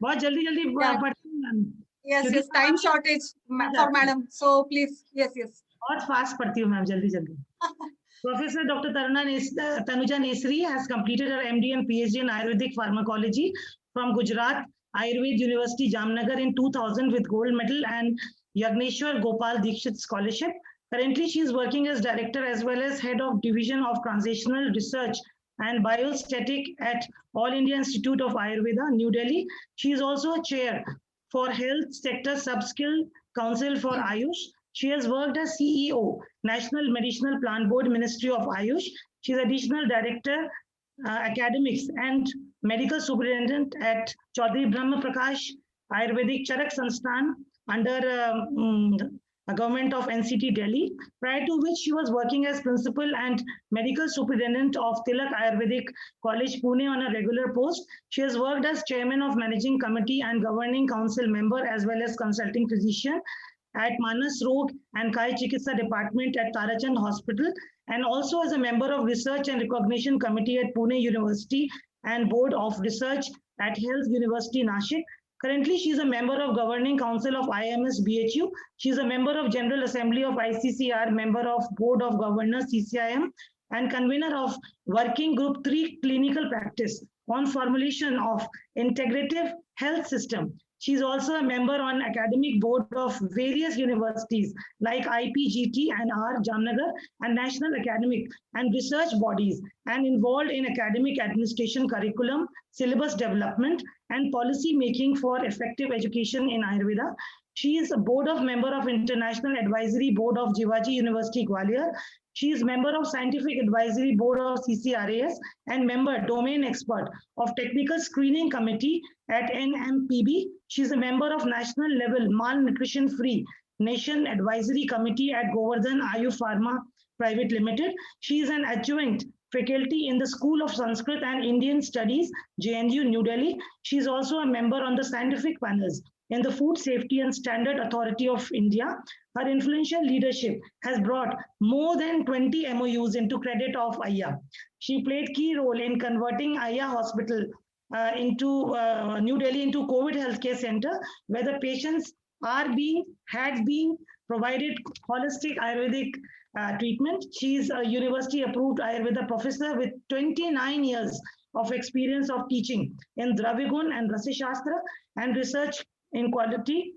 बहुत जल्दी जल्दी Yeah. पढ़ती हूँ मैम, Yes, क्योंकि yes. Time shortage for madam. So please, yes, yes. बहुत फास्ट पढ़ती हूँ मैम, जल्दी जल्दी. Professor Dr. Tanuja Nesri has completed her MD and PhD in Ayurvedic Pharmacology from Gujarat Ayurved University Jamnagar in 2000 with gold medal and Yagneshwar Gopal Dikshit Scholarship. Currently, she is working as director as well as head of Division of Translational Research and Biostatic at All India Institute of Ayurveda, New Delhi. She is also a chair for Health Sector Subskill Council for Ayush. She has worked as CEO, National Medicinal Plant Board, Ministry of Ayush. She is additional director, academics and medical superintendent at Chaudhary Brahma Prakash Ayurvedic Charak Sansthan under government of NCT Delhi, prior to which she was working as principal and medical superintendent of Tilak Ayurvedic College, Pune on a regular post. She has worked as chairman of managing committee and governing council member as well as consulting physician at Manas Rog and Kai Chikitsa Department at Tarachand Hospital, and also as a member of Research and Recognition Committee at Pune University and Board of Research at Health University Nashik. Currently, she is a member of Governing Council of IMS BHU. She is a member of General Assembly of ICCR, member of Board of Governors CCIM, and convener of Working Group 3 Clinical Practice on formulation of integrative health system. She is also a member on academic board of various universities like IPGT and R Jamnagar and national academic and research bodies, and involved in academic administration curriculum, syllabus development, and policy making for effective education in Ayurveda. She is a board of member of International Advisory Board of Jivaji University Gwalior. She is member of Scientific Advisory Board of CCRAS and member domain expert of Technical Screening Committee at NMPB. She is a member of National Level Malnutrition Free Nation Advisory Committee at Govardhan Ayu Pharma Private Limited. She is an adjunct faculty in the School of Sanskrit and Indian Studies, JNU, New Delhi. She is also a member on the scientific panels in the Food Safety and Standard Authority of India. Her influential leadership has brought more than 20 MOUs into credit of AYA. She played key role in converting AYA Hospital into New Delhi into COVID healthcare center, where the patients had been provided holistic Ayurvedic treatment. She is a university approved Ayurveda professor with 29 years of experience of teaching in Dravigun and Rasa Shastra and research in quality,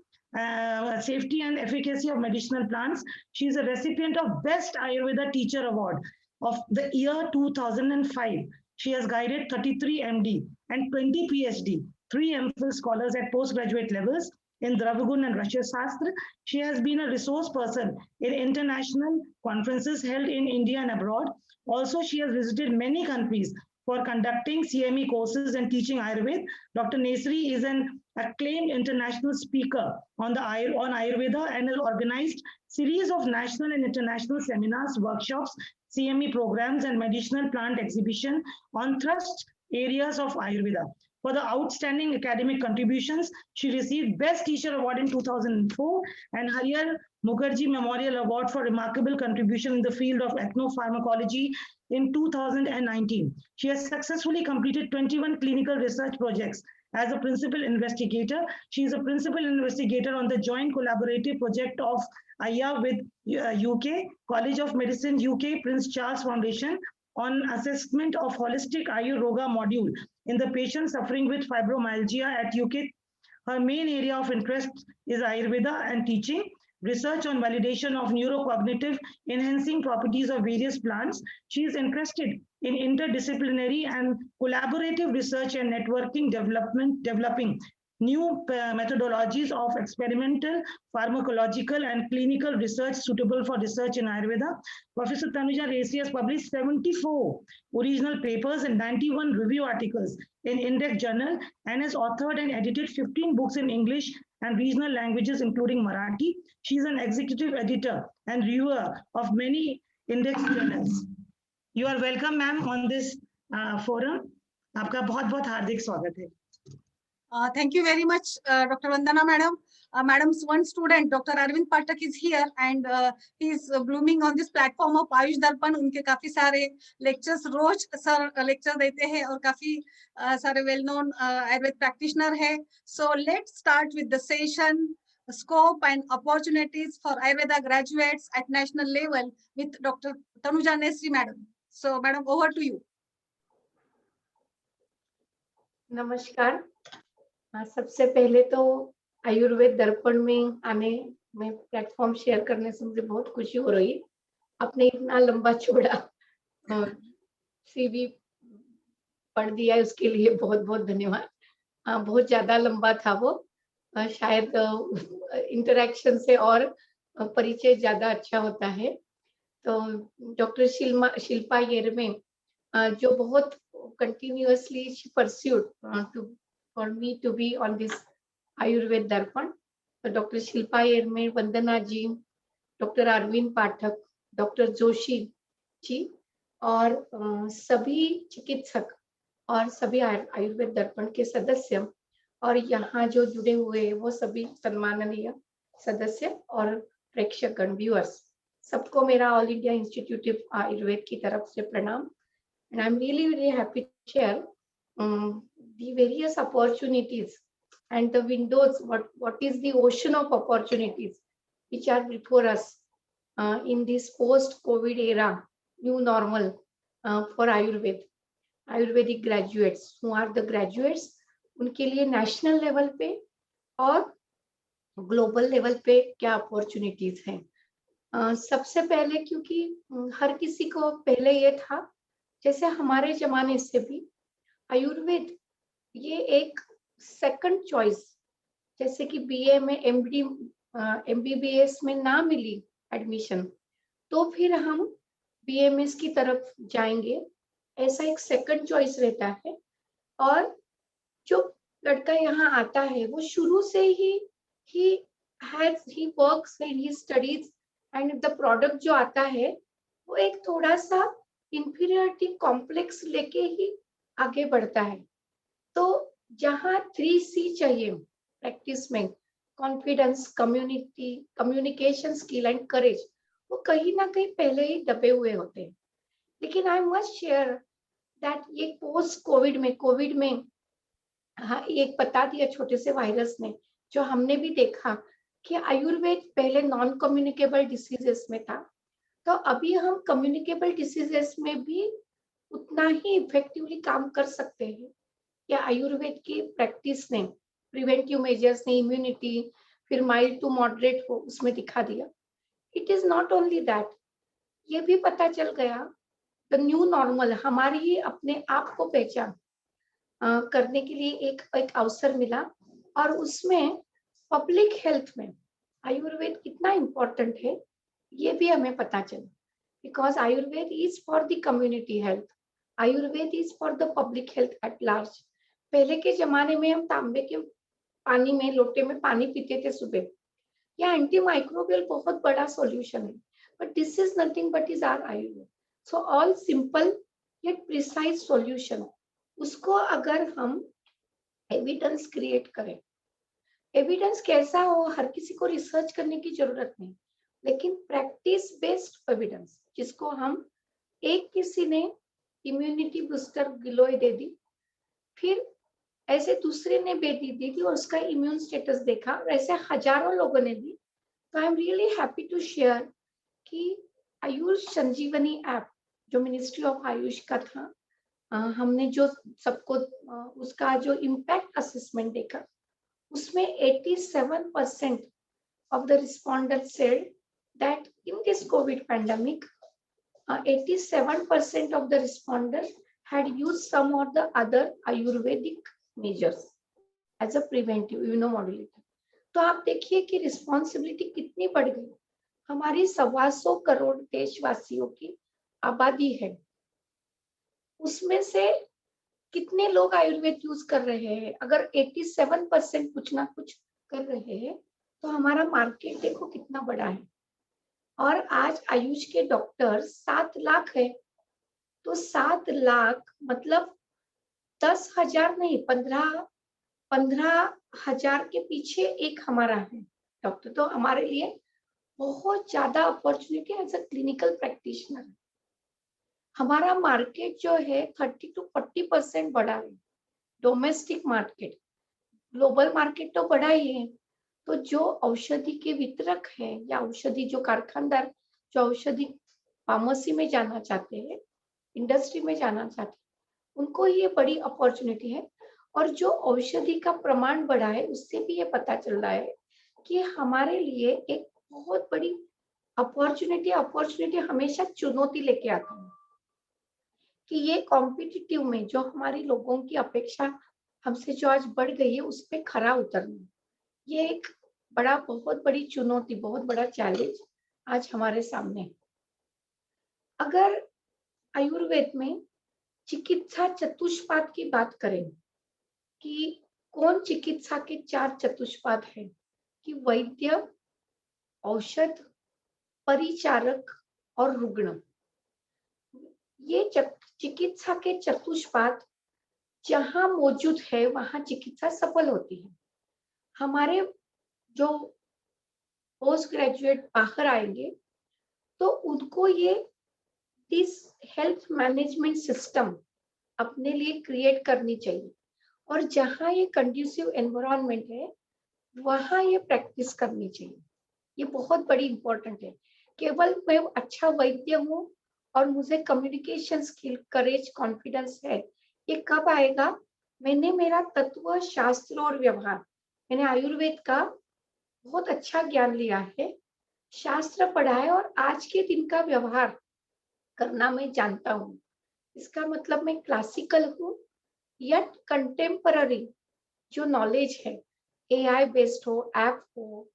safety and efficacy of medicinal plants. She is a recipient of Best Ayurveda Teacher Award of the year 2005. She has guided 33 MD and 20 PhD, 3 MPhil scholars at postgraduate levels in Dravigun and Rasa Shastra. She has been a resource person in international conferences held in India and abroad. Also, she has visited many countries for conducting CME courses and teaching Ayurveda. Dr. Nesri is an acclaimed international speaker on Ayurveda and has organized series of national and international seminars, workshops, CME programs, and medicinal plant exhibition on thrust areas of Ayurveda. For the outstanding academic contributions, she received Best Teacher Award in 2004 and Hariyar Mukherjee Memorial Award for remarkable contribution in the field of ethnopharmacology in 2019. She has successfully completed 21 clinical research projects as a principal investigator. She is a principal investigator on the joint collaborative project of AYA with UK, College of Medicine UK, Prince Charles Foundation on assessment of holistic Ayurveda module in the patient suffering with fibromyalgia at UK. Her main area of interest is Ayurveda and teaching, research on validation of neurocognitive enhancing properties of various plants. She is interested in interdisciplinary and collaborative research and networking developing new methodologies of experimental, pharmacological, and clinical research suitable for research in Ayurveda. Professor Tanuja Nesri has published 74 original papers and 91 review articles in Index Journal and has authored and edited 15 books in English and regional languages, including Marathi. She is an executive editor and reviewer of many Index journals. You are welcome, ma'am, on this forum. आपका बहुत बहुत हार्दिक स्वागत है. Thank you very much, Dr. Vandana madam. Madam's one student, Dr. Arvind Pathak, is here, and he is blooming on this platform of Ayush Darpan. उनके काफी सारे lectures रोज sir lecture देते हैं और काफी सारे well known Ayurved practitioner है. So let's start with the session, scope and opportunities for Ayurveda graduates at national level with Dr. Tanuja Nesri madam. So madam, over to you. नमस्कार। सबसे पहले तो आयुर्वेद दर्पण में आने में प्लेटफॉर्म शेयर करने से मुझे बहुत खुशी हो रही है। आपने इतना लंबा चौड़ा सीवी पढ़ दिया है, उसके लिए बहुत बहुत धन्यवाद। बहुत ज्यादा लंबा था वो, शायद इंटरेक्शन से और परिचय ज्यादा अच्छा होता है। तो डॉक्टर शिल्पा येरमे जो बहुत continuously she pursued for me to be on this Ayurved Darpan. Dr. Shilpa Yerme, Vandana ji, Dr. Arvind Pathak, Dr. Joshi जी और सभी चिकित्सक और सभी आयुर्वेद दर्पण के सदस्य और यहाँ जो जुड़े हुए हैं वो सभी सम्माननीय सदस्य और प्रेक्षकगण व्यूअर्स, सबको मेरा all India institute of Ayurveda की तरफ से प्रणाम। And I'm really happy to share the various opportunities and the windows, what is the ocean of opportunities which are before us in this post-COVID era, new normal for Ayurvedic graduates. Who are the graduates? उनके लिए national level पे और global level पे क्या opportunities हैं? सबसे पहले क्योंकि हर किसी को पहले ये था, जैसे हमारे जमाने से भी आयुर्वेद ये एक सेकंड चॉइस, जैसे कि बीए में एमडी एमबीबीएस में ना मिली एडमिशन तो फिर हम बीएमएस की तरफ जाएंगे, ऐसा एक सेकंड चॉइस रहता है। और जो लड़का यहाँ आता है वो शुरू से ही he works and he studies and the product जो आता है वो एक थोड़ा सा इंफीरियरिटी कॉम्प्लेक्स लेके ही आगे बढ़ता है। तो जहाँ 3C चाहिए प्रैक्टिस में, confidence, communication skill and courage, वो कहीं ना कहीं पहले ही दबे हुए होते हैं। लेकिन आई मस्ट शेयर दैट ये पोस्ट कोविड में हाँ एक बता दिया छोटे से वायरस ने, जो हमने भी देखा कि आयुर्वेद पहले नॉन कम्युनिकेबल डिसीजेस में था, तो अभी हम कम्युनिकेबल डिसीजेस में भी उतना ही इफेक्टिवली काम कर सकते हैं। या आयुर्वेद की प्रैक्टिस ने, प्रिवेंटिव मेजर्स ने इम्यूनिटी फिर माइल्ड टू मॉडरेट हो उसमें दिखा दिया। It is not only that, ये भी पता चल गया द न्यू नॉर्मल हमारी ही अपने आप को पहचान करने के लिए एक अवसर मिला, और उसमें पब्लिक हेल्थ में आयुर्वेद कितना इम्पोर्टेंट है ये भी हमें पता चला। Because Ayurveda is for the community health, Ayurveda is for the public health at large. पहले के जमाने में हम तांबे के पानी में, लोटे में पानी पीते थे सुबह, या एंटी माइक्रोबियल बहुत बड़ा सॉल्यूशन है, but this is nothing but is our Ayurveda. So all simple yet precise solution, उसको अगर हम एविडेंस क्रिएट करें, एविडेंस कैसा हो हर किसी को रिसर्च करने की जरूरत नहीं, लेकिन प्रैक्टिस बेस्ड एविडेंस, जिसको हम एक किसी ने इम्यूनिटी बूस्टर गिलोय दे दी, फिर ऐसे दूसरे ने बेटी दी थी और उसका इम्यून स्टेटस देखा, और ऐसे हजारों लोगों ने दी। तो I am really happy to share कि आयुष संजीवनी ऐप जो मिनिस्ट्री ऑफ आयुष का था, हमने जो सबको उसका जो इम्पैक्ट असेसमेंट देखा, उसमें 87% of the respondents said that in this COVID pandemic, 87% of the respondents had used some or the other Ayurvedic measures as a preventive immunomodulator. तो आप देखिए कि रिस्पॉन्सिबिलिटी कितनी बढ़ गई। हमारी 125 करोड़ देशवासियों की आबादी है, उसमें से कितने लोग आयुर्वेद यूज कर रहे हैं। अगर 87% कुछ ना कुछ कर रहे हैं तो हमारा मार्केट देखो कितना बड़ा है। और आज आयुष के डॉक्टर 7 लाख है, तो 7 लाख मतलब 10,000 नहीं, 15 15,000 के पीछे एक हमारा है डॉक्टर, तो हमारे लिए बहुत ज्यादा opportunity as a clinical practitioner. हमारा मार्केट जो है 30 to 40% बड़ा है, डोमेस्टिक मार्केट। ग्लोबल मार्केट तो बड़ा ही है। तो जो औषधि के वितरक हैं या औषधि जो कारखानदार जो औषधि फार्मेसी में जाना चाहते हैं, इंडस्ट्री में जाना चाहते हैं, उनको ये बड़ी अपॉर्चुनिटी है। और जो औषधि का प्रमाण बढ़ा है उससे भी ये पता चल रहा है कि हमारे लिए एक बहुत बड़ी अपॉर्चुनिटी हमेशा चुनौती लेके आता है कि ये कॉम्पिटिटिव में जो हमारे लोगों की अपेक्षा हमसे जो आज बढ़ गई है उस पे खरा उतरना, ये एक बहुत बड़ी चुनौती, बहुत बड़ा चैलेंज आज हमारे सामने है। अगर आयुर्वेद में चिकित्सा चतुष्पाद की बात करें कि कौन चिकित्सा के 4 चतुष्पाद हैं कि वैद्य, औषध, परिचारक और रुग्ण। ये चिकित्सा के चतुष्पाद जहां मौजूद है वहां चिकित्सा सफल होती है। हमारे जो पोस्ट ग्रेजुएट बाहर आएंगे तो उनको ये दिस हेल्थ मैनेजमेंट सिस्टम अपने लिए क्रिएट करनी चाहिए, और जहां ये कंड्यूसिव एनवायरनमेंट है वहां ये प्रैक्टिस करनी चाहिए। ये बहुत बड़ी इंपॉर्टेंट है। केवल मैं अच्छा वैद्य हूँ और मुझे कम्युनिकेशन स्किल, करेज, कॉन्फिडेंस है, ये कब आएगा? मैंने मेरा तत्व, शास्त्र और व्यवहार, मैंने आयुर्वेद का बहुत अच्छा ज्ञान लिया है, शास्त्र पढ़ा है और आज के दिन का व्यवहार करना मैं जानता हूँ। इसका मतलब मैं क्लासिकल हूँ या कंटेम्पररी जो नॉलेज है, एआई बेस्ड हो, ऐप हो,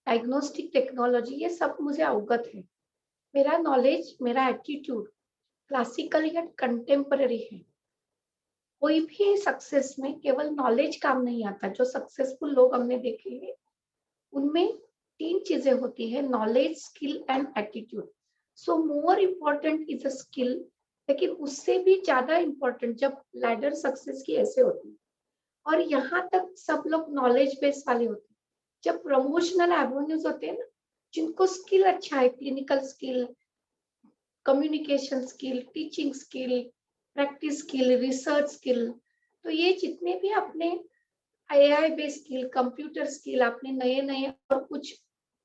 डायग्नोस्टिक टेक्नोलॉजी, ये सब मुझे अवगत है। मेरा नॉलेज, मेरा एटीट्यूड क्लासिकल या कंटेम्पररी है। कोई भी सक्सेस में केवल नॉलेज काम नहीं आता। जो सक्सेसफुल लोग हमने देखे हैं उनमें 3 चीजें होती है, knowledge, skill and attitude. So more important is a skill, लेकिन उससे भी ज्यादा इम्पोर्टेंट जब लैडर सक्सेस की ऐसे होती है और यहाँ तक सब लोग नॉलेज बेस वाले होते हैं। जब प्रमोशनल एवेन्यूज होते हैं ना, जिनको स्किल अच्छा है, clinical skill, communication skill, teaching skill, practice skill, research skill, तो ये जितने भी अपने AI based skill, computer skill, आपने नए नए और कुछ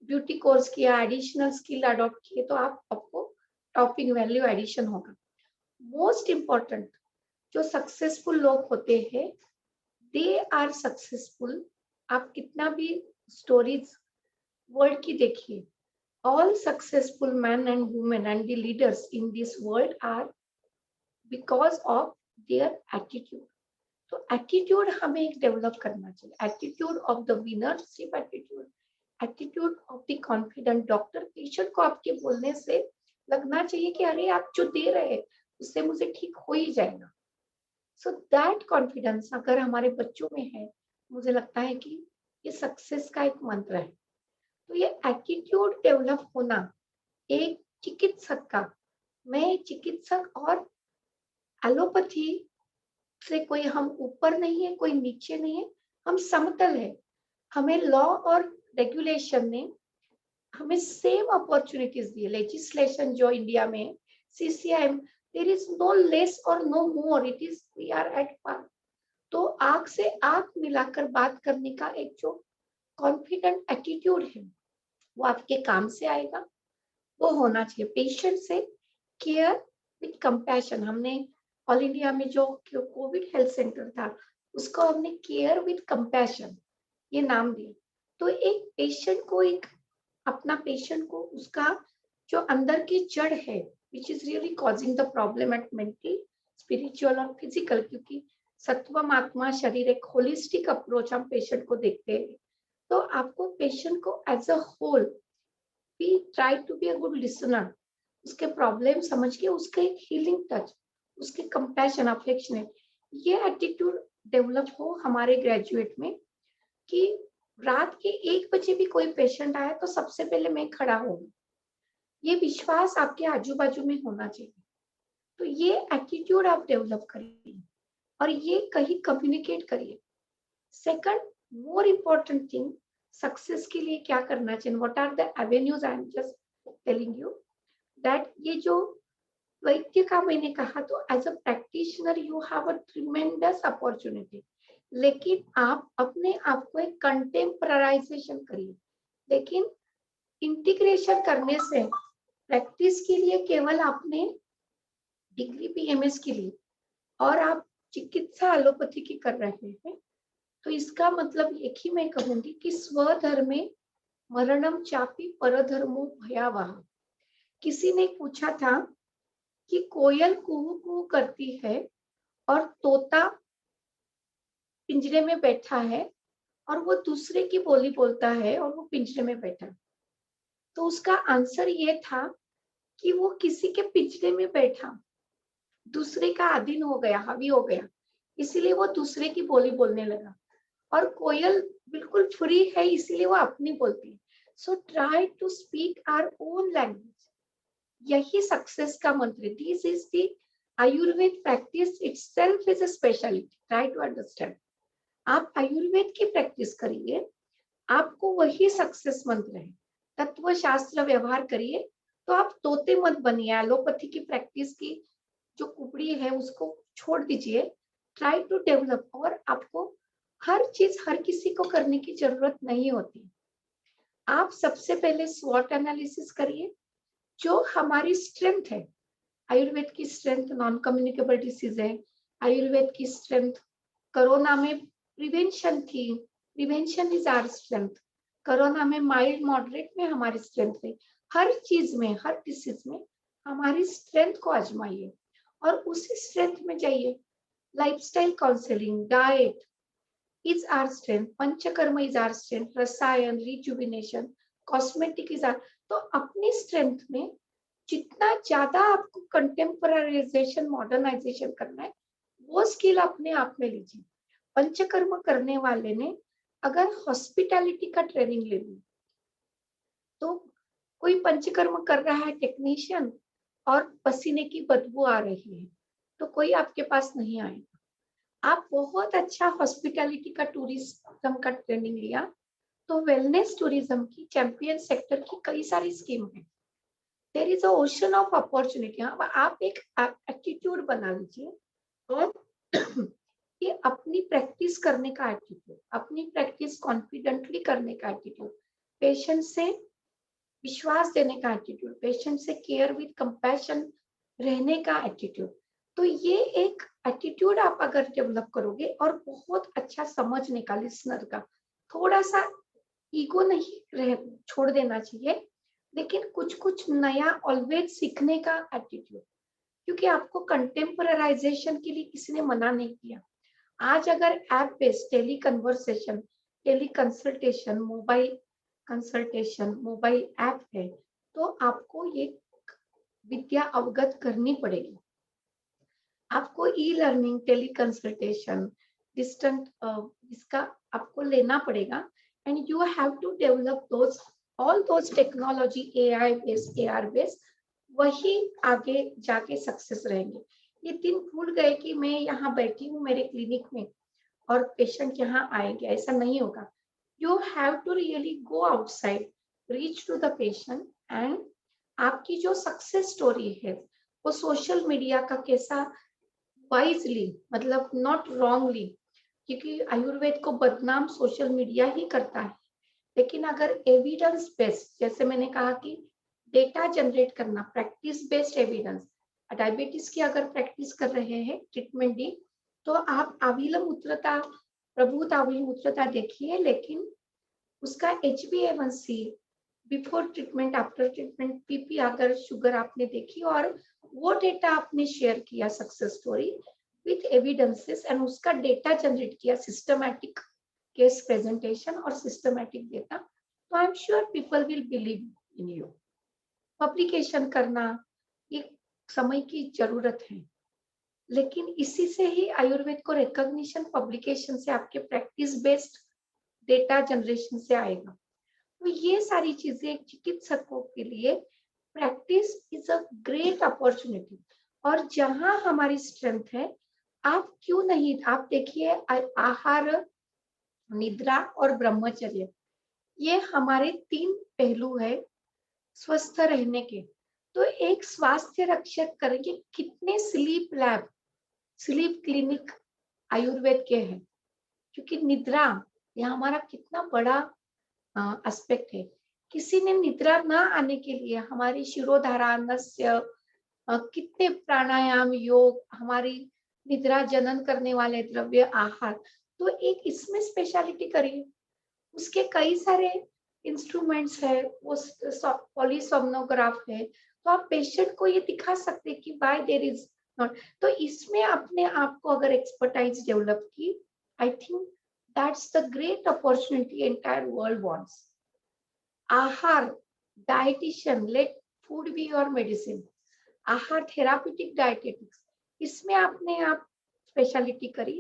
ब्यूटी कोर्स किया, एडिशनल स्किल अडॉप्ट किए, तो आपको टॉपिंग वैल्यू एडिशन होगा। मोस्ट इम्पोर्टेंट जो सक्सेसफुल लोग होते हैं, दे आर सक्सेसफुल। आप कितना भी स्टोरीज वर्ल्ड की देखिए, all successful men and women and the leaders in this world are because of their attitude. तो एटीट्यूड हमें एक डेवलप करना चाहिए, एटीट्यूड ऑफ द विनर, सिर्फ attitude, attitude of the confident doctor. Patient को आपके बोलने से लगना चाहिए कि अरे आप जो दे रहे हैं उससे मुझे ठीक हो ही जाएगा। सो दैट कॉन्फिडेंस अगर हमारे बच्चों में है, मुझे लगता है कि ये सक्सेस का एक मंत्र है। तो ये एटीट्यूड डेवलप होना एक चिकित्सक का, मैं चिकित्सक और एलोपैथी से कोई हम ऊपर नहीं है, कोई नीचे नहीं है, हम समतल है। हमें लॉ और रेगुलेशन ने हमें सेम अपॉर्चुनिटीज दी। लेजिस्लेशन जो इंडिया में CCIM, there is no less और no more, it is we are at par. तो आंख से आंख मिलाकर बात करने का एक जो कॉन्फिडेंट एटीट्यूड है वो आपके काम से आएगा, वो होना चाहिए। पेशेंट से केयर विद कंपैशन, हमने ऑल इंडिया में जो कोविड हेल्थ सेंटर था उसको हमने केयर विद कंपैशन ये नाम दिया। तो एक पेशेंट को, एक अपना पेशेंट को उसका जो अंदर की जड़ है which is really causing the problem at mental, spiritual और फिजिकल, क्योंकि सत्वम, आत्मा, शरीर, एक होलिस्टिक अप्रोच हम पेशेंट को देखते हैं। तो आपको पेशेंट को as a whole we try to be a good listener, उसके प्रॉब्लम समझ के उसका एक हीलिंग टच, उसके कंपैशन, अफेक्शनेट, ये एटीट्यूड डेवलप हो हमारे ग्रेजुएट में कि रात के 1 बजे भी कोई पेशेंट आए तो सबसे पहले मैं खड़ा हूँ, ये विश्वास आपके आजू बाजू में होना चाहिए। तो ये एटीट्यूड आप डेवलप करिए और ये कहीं कम्युनिकेट करिए। Second, more important thing, success के लिए क्या करना चाहिए, what are the avenues, I am just telling you that ये जो वैद्य का मैंने कहा, तो as a practitioner you have a tremendous opportunity, लेकिन आप अपने आप को एक कंटेम्पराइजेशन करिए। लेकिन इंटीग्रेशन करने से प्रैक्टिस के लिए केवल आपने डिग्री पीएमएस के लिए और आप चिकित्सा एलोपैथी की कर रहे हैं, तो इसका मतलब एक ही मैं कहूंगी कि स्वधर्मे मरणम चापी परधर्मो भयावह। किसी ने पूछा था कि कोयल कुहू कुहू करती है और तोता पिंजरे में बैठा है और वो दूसरे की बोली बोलता है और वो पिंजरे में बैठा है, तो उसका आंसर ये था कि वो किसी के पिंजरे में बैठा, दूसरे का अधीन हो गया, हावी हो गया, इसीलिए वो दूसरे की बोली बोलने लगा। और कोयल बिल्कुल फ्री है, इसीलिए वो अपनी बोलती है। So try to speak our own language, यही सक्सेस का मंत्र। This is the Ayurveda practice itself is a speciality, try to understand. आप आयुर्वेद की प्रैक्टिस करिए, आपको वही सक्सेस मंत्र है। तत्व शास्त्र व्यवहार करिए, तो आप तोते मत बनिए। एलोपैथी की प्रैक्टिस की जो कुबड़ी है उसको छोड़ दीजिए, ट्राई टू डेवलप। और आपको हर चीज हर किसी को करने की जरूरत नहीं होती। आप सबसे पहले स्वॉट एनालिसिस करिए, जो हमारी स्ट्रेंथ है। आयुर्वेद की स्ट्रेंथ नॉन कम्युनिकेबल डिसीज है, आयुर्वेद की स्ट्रेंथ कोरोना में प्रिवेंशन थी, prevention is our strength. Corona में माइल्ड मॉडरेट में हमारी स्ट्रेंथ है। हर चीज में, हर डिसीज में हमारी स्ट्रेंथ को आजमाइए और उसी स्ट्रेंथ में जाइए। Lifestyle counselling, diet is our strength, panchakarma is our strength, rasayana, rejuvenation, cosmetic is our. तो अपनी स्ट्रेंथ में जितना ज्यादा आपको कंटेम्पराइजेशन, मॉडर्नाइजेशन करना है, वो स्किल अपने आप में लीजिए। पंचकर्म करने वाले ने अगर हॉस्पिटैलिटी का ट्रेनिंग ले ली, तो कोई पंचकर्म कर रहा है टेक्नीशियन और पसीने की बदबू आ रही है, तो कोई आपके पास नहीं आएगा। आप बहुत अच्छा हॉस्पिटैलिटी का, टूरिज्म का ट्रेनिंग लिया, तो वेलनेस टूरिज्म की, चैंपियन सेक्टर की कई सारी स्कीम है। There is a ocean of opportunity. आप एक एटीट्यूड बना लीजिए और ये अपनी प्रैक्टिस करने का एटीट्यूड, अपनी प्रैक्टिस कॉन्फिडेंटली करने का एटीट्यूड, पेशेंट से विश्वास देने का एटीट्यूड, पेशेंट से केयर विद कंपैशन रहने का एटीट्यूड। तो ये एक एटीट्यूड आप अगर डेवलप करोगे, और बहुत अच्छा समझने का, लिसनर का, थोड़ा सा ईगो नहीं रह छोड़ देना चाहिए, लेकिन कुछ कुछ नया ऑलवेज सीखने का एटीट्यूड, क्योंकि आपको कंटेम्पराइजेशन के लिए किसी ने मना नहीं किया। आज अगर app based tele conversation, tele consultation, mobile consultation, mobile app है, तो आपको ये विद्या अवगत करनी पड़ेगी। आपको e learning, tele consultation, distant इसका आपको लेना पड़ेगा। And you have to develop those all those technology, AI based, AR based, वही आगे जाके सक्सेस रहेंगे। ये दिन भूल गए कि मैं यहाँ बैठी हूँ मेरे क्लिनिक में और पेशेंट यहाँ आएंगे, ऐसा नहीं होगा। You have to really go outside, reach to the patient, and आपकी जो सक्सेस स्टोरी है वो सोशल मीडिया का कैसा वाइजली, मतलब नॉट रॉन्गली, क्योंकि आयुर्वेद को बदनाम सोशल मीडिया ही करता है। लेकिन अगर एविडेंस बेस्ड, जैसे मैंने कहा कि डेटा जनरेट करना, प्रैक्टिस बेस्ड एविडेंस, डायबिटीज की अगर प्रैक्टिस कर रहे हैं ट्रीटमेंट दी, तो आप आविलमूत्रता, प्रभुत आविलमूत्रता देखिए, लेकिन उसका HbA1c before treatment, after treatment, PP अगर शुगर आपने देखी, और वो डेटा आपने शेयर किया, success story with evidences, and उसका डेटा जनरेट किया, सिस्टमैटिक केस प्रेजेंटेशन और सिस्टमैटिक डेटा, तो I am sure people will believe in you. Publication करना ये समय की जरूरत है, लेकिन इसी से ही आयुर्वेद को रिकॉग्निशन, पब्लिकेशन से, आपके प्रैक्टिस बेस्ड डेटा जनरेशन से आएगा। तो ये सारी चीजें एक चिकित्सकों के लिए practice is a great opportunity. और जहां हमारी स्ट्रेंथ है, आप क्यों नहीं, आप देखिए आहार निद्रा और ब्रह्मचर्य, ये हमारे 3 पहलू है स्वस्थ रहने के। तो एक स्वास्थ्य रक्षक करेंगे कितने sleep lab, sleep clinic Ayurveda के हैं, क्योंकि निद्रा यह हमारा कितना बड़ा एस्पेक्ट है। किसी ने निद्रा ना आने के लिए हमारी शिरोधारा नस्य कितने प्राणायाम योग, हमारी निद्रा जनन करने वाले द्रव्य आहार, तो एक इसमें स्पेशलिटी करिए। उसके कई सारे इंस्ट्रूमेंट्स है, वो पॉलीसोमनोग्राफ है, तो आप पेशेंट को ये दिखा सकते हैं कि व्हाई देयर इज नॉट। तो इसमें अपने आप को अगर एक्सपर्टाइज डेवलप की, I think that's the great opportunity entire world wants. आहार, dietitian, let food be your medicine. आहार थेराप्यूटिक डाइटेटिक्स, इसमें आपने आप स्पेशलिटी करी,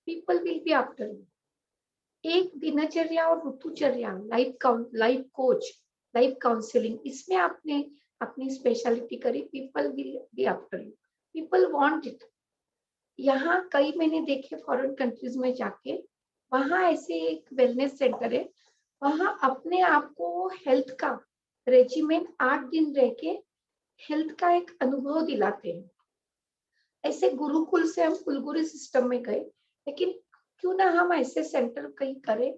people will be after you. एक दिनचर्या और ऋतुचर्या, लाइफ कोच, लाइफ काउंसलिंग, इसमें आपने अपनी स्पेशलिटी करी, people will be after you, people want it. यहाँ कई मैंने देखे फॉरेन कंट्रीज में जाके, वहां ऐसे एक वेलनेस सेंटर है, वहां अपने आप को हेल्थ का रेजिमेंट 8 दिन रह के हेल्थ का एक अनुभव दिलाते हैं। ऐसे गुरुकुल से हम कुलगुरु सिस्टम में गए, लेकिन क्यों ना हम ऐसे सेंटर कहीं करें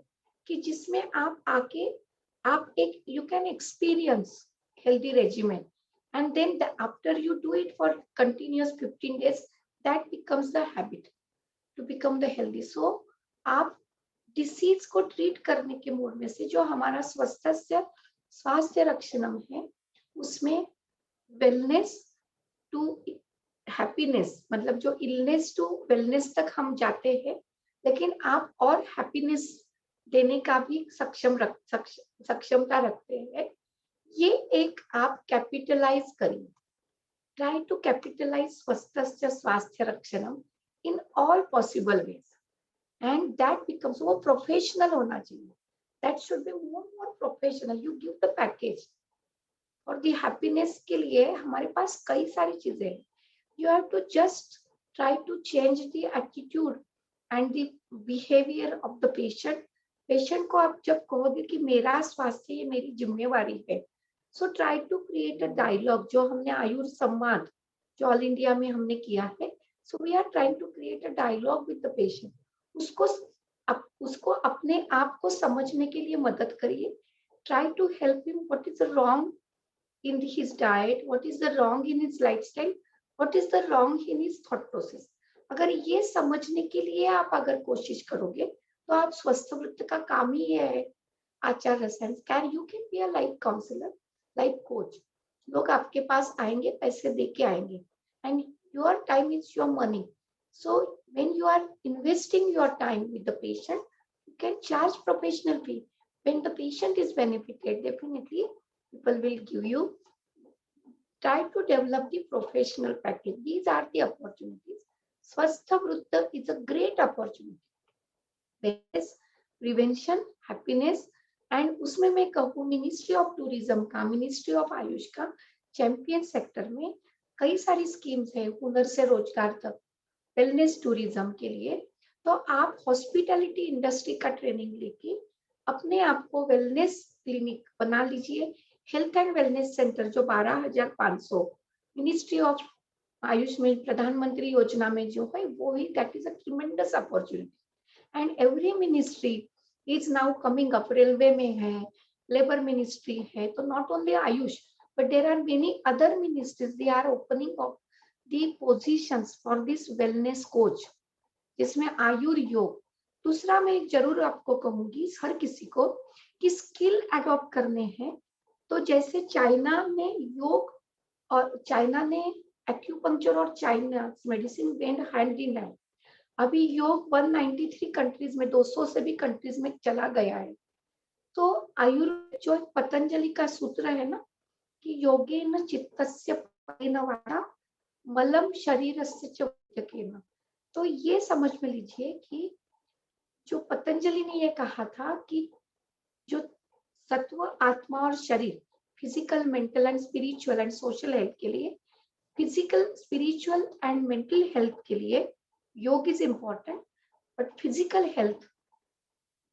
कि जिसमें आप आके आप एक you can experience healthy regiment, and then after you do it for continuous 15 days, that becomes the habit to become the healthy. So आप डिसीज को ट्रीट करने के मोड में से जो हमारा स्वास्थ्य रक्षणम है, उसमें वेलनेस टू हैप्पीनेस, मतलब जो इलनेस टू वेलनेस तक हम जाते हैं, लेकिन आप और हैप्पीनेस देने का भी सक्षमता रखते हैं। ये एक आप कैपिटलाइज करिए, ट्राई टू कैपिटलाइज स्वस्थस्य स्वास्थ्य रक्षणम in all possible ways, and that becomes, वो प्रोफेशनल होना चाहिए, that should be more professional. You give the package और दी हैप्पीनेस के लिए हमारे पास कई सारी चीजें हैं। You have to just try to change the attitude and the behavior of the patient. Patient को आप जब कहोगे कि मेरा स्वास्थ्य ये मेरी जिम्मेवारी है, so try to create a dialogue, जो हमने आयुर संवाद जो ऑल इंडिया में हमने किया है, so we are trying to create a dialogue with the patient. उसको अपने आप को समझने के लिए मदद करिए, try to help him what is wrong in his diet, what is the wrong in his lifestyle, what is the wrong in his thought process. अगर ये समझने के लिए आप अगर कोशिश करोगे, तो आप स्वस्थ वृत्त का काम ही है आचार रसायन। Can you can be a life counsellor, life coach. लोग आपके पास आएंगे, पैसे दे के आएंगे, and your time is your money. So when you are investing your time with the patient, you can charge professional fee. When the patient is benefited, definitely people will give you. Try to develop the professional package. These are the opportunities. Swastha Vrutta is a great opportunity. There is prevention, happiness, and उसमें मैं कहूँ ministry of tourism का, ministry of Ayush का champion sector में कई सारी schemes है, हुनर से रोजगार तक, वेलनेस टूरिज्म के लिए। तो आप हॉस्पिटैलिटी इंडस्ट्री का ट्रेनिंग लेके अपने आप को वेलनेस क्लिनिक बना लीजिए। हेल्थ एंड वेलनेस सेंटर जो 12,500 मिनिस्ट्री ऑफ आयुष में प्रधानमंत्री योजना में जो है वो ही, that is a tremendous opportunity. And every ministry is now coming up, railway में है, लेबर मिनिस्ट्री है, तो not only AYUSH but there are many other ministries, they are opening up the positions for this wellness coach, जिसमें आयुर योग। दूसरा मैं जरूर आपको कहूंगी हर किसी को कि स्किल अडॉप्ट करने हैं, तो जैसे चाइना में योग और चाइना ने एक्यूपंक्चर और China medicine went hand in hand. अभी योग 193 कंट्रीज में, 200 से भी कंट्रीज में चला गया है। तो आयुर्वेद जो पतंजलि का सूत्र है ना कि योगेन चित्तस्य परेण वाचा मलम शरीरस्य च वैद्यकेन, तो ये समझ में लीजिए कि जो पतंजलि ने ये कहा था कि जो सत्व, आत्मा और शरीर, physical, mental and spiritual and social health के लिए, physical, spiritual and mental health के लिए योग is important, but physical health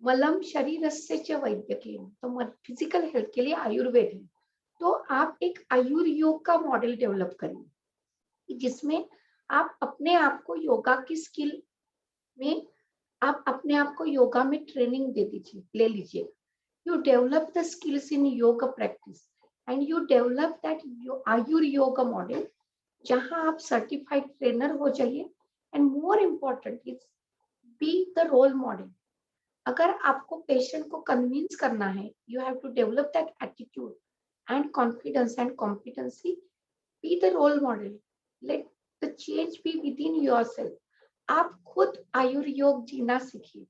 मलम शरीरस्य च वैद्यकेन, तो फिजिकल हेल्थ के लिए आयुर्वेद है। तो आप एक आयुर योग का मॉडल डेवलप करिए जिसमें आप अपने आप को योगा की स्किल में, आप अपने आप को योगा में ट्रेनिंग ले लीजिए। You develop the skills in yoga practice and you develop that Ayur yoga model, जहां आप सर्टिफाइड ट्रेनर हो जाइए। And more important is be the role model. अगर आपको पेशेंट को कन्विंस करना है, you have to develop that attitude and confidence and competency. Be the role model, let the change be within yourself. आप खुद आयुर योग जीना सीखिए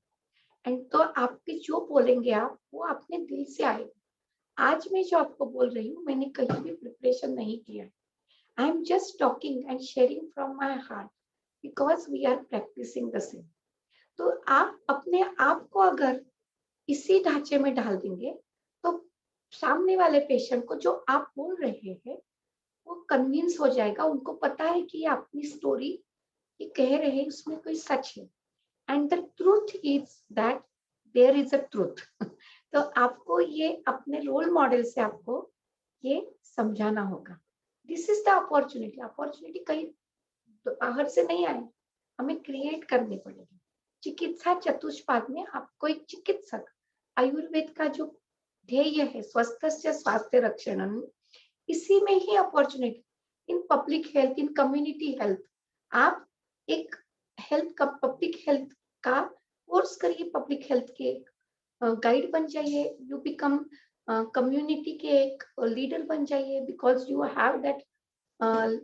and तो आपके जो बोलेंगे आप, वो अपने दिल से आएगा। आज मैं जो आपको बोल रही हूँ, मैंने कहीं भी प्रिपरेशन नहीं किया है। I am just talking and sharing from my heart because we are practising the same. तो आप अपने आप को अगर इसी ढांचे में डाल देंगे तो सामने वाले पेशेंट को जो आप बोल रहे हैं वो कन्विंस हो जाएगा। उनको पता है कि अपनी स्टोरी ये कह रहे हैं, उसमें कोई सच है। And the truth is that there is a truth. तो आपको ये अपने रोल मॉडल से आपको ये समझाना होगा। This is the opportunity. Opportunity कहीं बाहर से नहीं आई, हमें क्रिएट करनी पड़ेगी। चिकित्सा चतुष्पाद में आपको एक चिकित्सक, आयुर्वेद का जो ध्येय है स्वस्थस्य स्वास्थ्य रक्षणम, इसी में ही opportunity in public health, in community health. आप एक हेल्थ का, पब्लिक हेल्थ का कोर्स करिए, पब्लिक हेल्थ के गाइड बन जाइए, यू बिकम कम्युनिटी के एक लीडर बन जाइए because you have that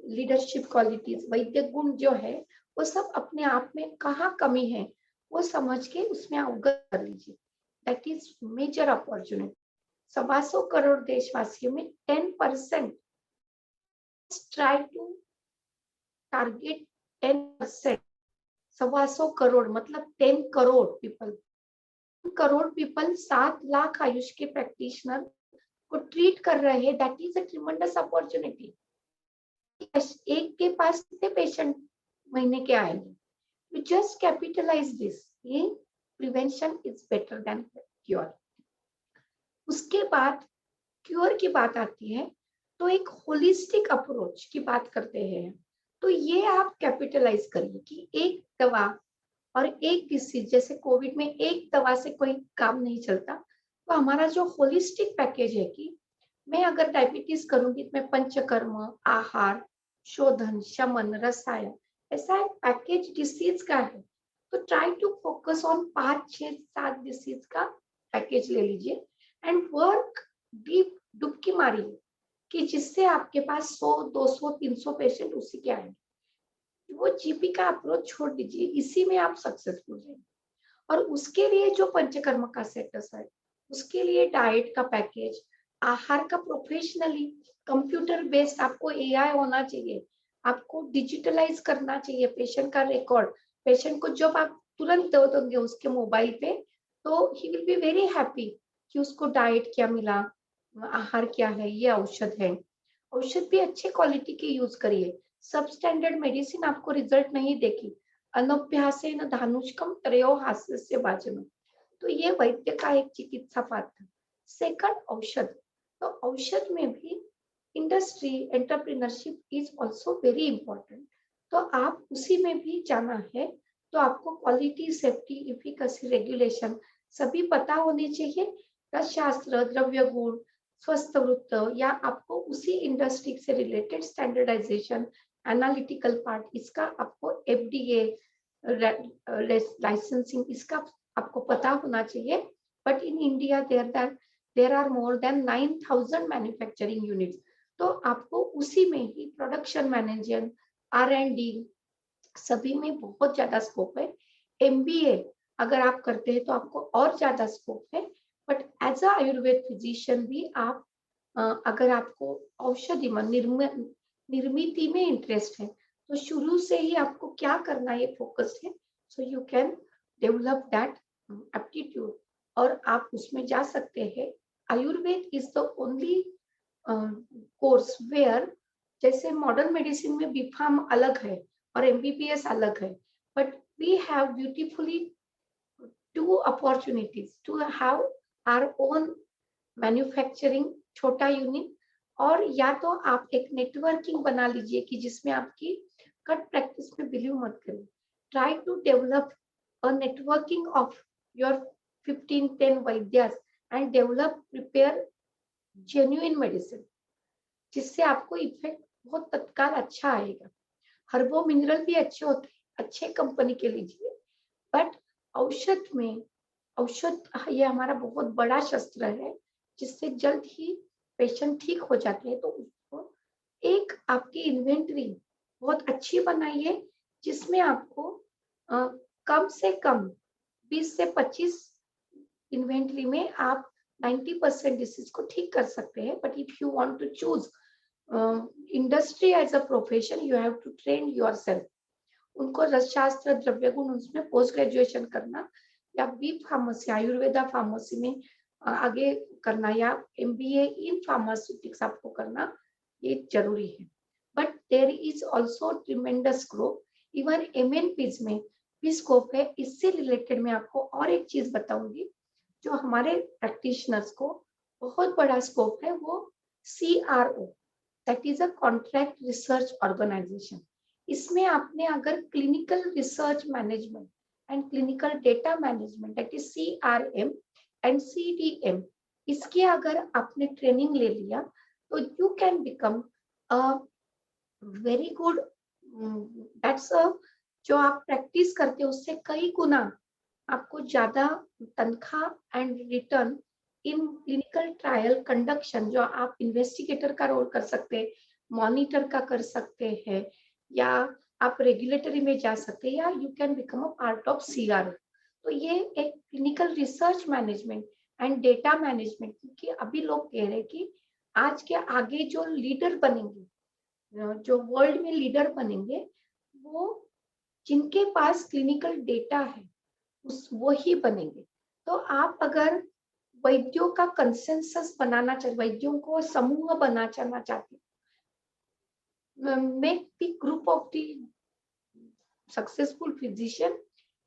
leadership qualities. वैद्य गुण जो है वो सब अपने आप में कहाँ कमी है वो समझ के उसमें अवगत कर लीजिए। That is major opportunity. 125 crore देशवासियों में 10% ट्राई टू टारगेट 10%। 125 करोड़ मतलब 10 करोड़ पीपल। करोड़ पीपल 7 लाख आयुष के प्रैक्टिशनर को ट्रीट कर रहे हैं। That is a tremendous opportunity. एक के पास कितने पेशेंट महीने के आएंगे? You just capitalize this. ये prevention is better than cure. उसके बाद क्योर की बात आती है तो एक होलिस्टिक अप्रोच की बात करते हैं। तो ये आप कैपिटलाइज करिए कि एक दवा और एक डिसीज, जैसे कोविड में एक दवा से कोई काम नहीं चलता, तो हमारा जो होलिस्टिक पैकेज है कि मैं अगर डायबिटीज करूंगी तो मैं पंचकर्म, आहार, शोधन, शमन, रसायन, ऐसा एक पैकेज डिसीज का है। तो try to focus on 5, 6, 7 disease का पैकेज ले लीजिए एंड वर्क डीप, डुबकी मारिए कि जिससे आपके पास 100, 200, 300 पेशेंट उसी के आएंगे। वो जीपी का अप्रोच छोड़ दीजिए, इसी में आप सक्सेसफुल जाएंगे। और उसके लिए जो पंचकर्म का सेटअप है, उसके लिए डाइट का पैकेज, आहार का प्रोफेशनली कंप्यूटर बेस्ड आपको एआई होना चाहिए, आपको डिजिटलाइज करना चाहिए पेशेंट का रिकॉर्ड। पेशेंट को जब आप तुरंत दे दोगे उसके मोबाइल पे, तो he will be very happy कि उसको डाइट क्या मिला, आहार क्या है, ये औषध है। औषध भी अच्छे क्वालिटी के यूज करिए। सब स्टैंडर्ड मेडिसिन आपको रिजल्ट नहीं देगी। अनभ्यासेन धानुष्कम त्रयो हास्यस्य भाजनम। तो ये वैद्य का एक चिकित्सा पाठ। सेकंड, औषध। तो औषध में भी industry, entrepreneurship is also very important. तो आप उसी में भी जाना है तो आपको क्वालिटी, सेफ्टी, इफिकेसी, रेगुलेशन सभी पता होने चाहिए। रसशास्त्र, द्रव्य गुण, स्वस्थ वृत्त, या आपको उसी इंडस्ट्री से रिलेटेड स्टैंडर्डाइजेशन, एनालिटिकल पार्ट, इसका आपको एफडीए लाइसेंसिंग, इसका आपको पता होना चाहिए। But in India there are more than 9,000 manufacturing units. तो आपको उसी में ही प्रोडक्शन मैनेजमेंट, R&D, सभी में बहुत ज्यादा स्कोप है। MBA अगर आप करते हैं तो आपको और ज्यादा स्कोप है। But as a Ayurveda physician भी आप अगर आपको औषधि निर्मिति में इंटरेस्ट है तो शुरू से ही आपको क्या करना है फोकस है, so you can develop that aptitude और आप उसमें जा सकते हैं। Ayurveda is the only course where, जैसे मॉडर्न मेडिसिन में बीफार्म अलग है और MBBS अलग है, but we have beautifully two opportunities to have our own manufacturing छोटा यूनिट, और या तो आप एक नेटवर्किंग बना लीजिए कि जिसमें आपकी कट प्रैक्टिस में बिलीव मत करिए, try to develop a networking of your 15-10 वैद्यास and develop prepare genuine medicine, जिससे आपको इफेक्ट बहुत तत्काल अच्छा आएगा। हर्बो मिनरल भी अच्छे होते हैं, अच्छे कंपनी के लीजिए, बट औषध ये हमारा बहुत बड़ा शस्त्र है जिससे जल्द ही पेशेंट ठीक हो जाते हैं। तो उसको एक आपकी इन्वेंटरी बहुत अच्छी बनाइए जिसमें आपको कम से कम 20 से 25 इन्वेंटरी में आप 90% डिसीज को ठीक कर सकते हैं। But if you want to choose industry as a profession, you have to train yourself. उनको रसशास्त्र, द्रव्य गुण, उसमें पोस्ट ग्रेजुएशन करना, या बी फार्मेसी, आयुर्वेदा फार्मेसी में आगे करना, या MBA इन फार्मास्यूटिक्स आपको करना, ये जरूरी है। But there is also tremendous growth, even MNPs में भी स्कोप है। इससे रिलेटेड मैं आपको और एक चीज बताऊंगी जो हमारे प्रैक्टिशनर्स को बहुत बड़ा स्कोप है, वो CRO, that is a contract research organisation. इसमें आपने अगर clinical research management and clinical data management, that is CRM and CDM, इसके अगर आपने ट्रेनिंग ले लिया तो you can become a very good, that's a, जो आप प्रैक्टिस करते हो उससे कई गुना आपको ज्यादा तनख्वाह and return in clinical trial conduction, जो आप इन्वेस्टिगेटर का रोल कर सकते हैं, मॉनिटर का कर सकते हैं, या आप रेगुलेटरी में जा सकते हैं, या you can become a part of CRO। तो ये एक clinical research management and data management, क्योंकि अभी लोग कह रहे हैं कि आज के आगे जो लीडर बनेंगे, जो वर्ल्ड में लीडर बनेंगे, वो जिनके पास क्लिनिकल डेटा है वो ही बनेंगे। तो आप अगर वैद्यों का कंसेंसस बनाना चाहते, वैद्यों को समूह बनाना चाहते, make the group of the successful physician,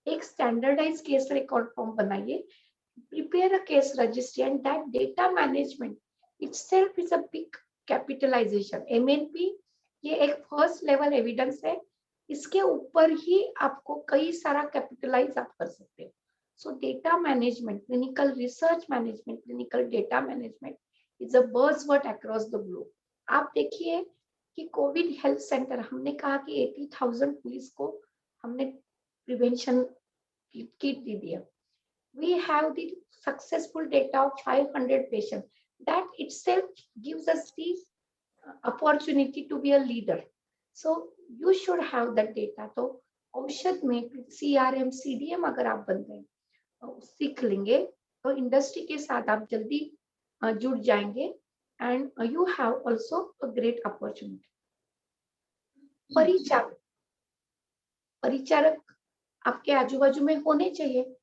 एक स्टैंडर्डाइज केस रिकॉर्ड फॉर्म बनाइए, prepare a case registry, and that data management itself is a big capitalisation. MNP ये एक फर्स्ट लेवल एविडेंस है, इसके ऊपर ही आपको कई सारा कैपिटलाइज आप कर सकते हो। सो data management, clinical research management, clinical data management is a buzzword across the globe. आप देखिए कि कोविड हेल्थ सेंटर, हमने कहा कि 80,000 पुलिस को हमने प्रिवेंशन किट दे दिया। We have the successful data of 500 patients. That itself gives us the opportunity to be a leader. So you should have that data. तो औषध में CRM, CDM अगर आप बन गए, सीख लेंगे, तो इंडस्ट्री के साथ आप जल्दी जुड़ जाएंगे, and you have also a great opportunity. Paricharak आपके आजू बाजू में होने चाहिए,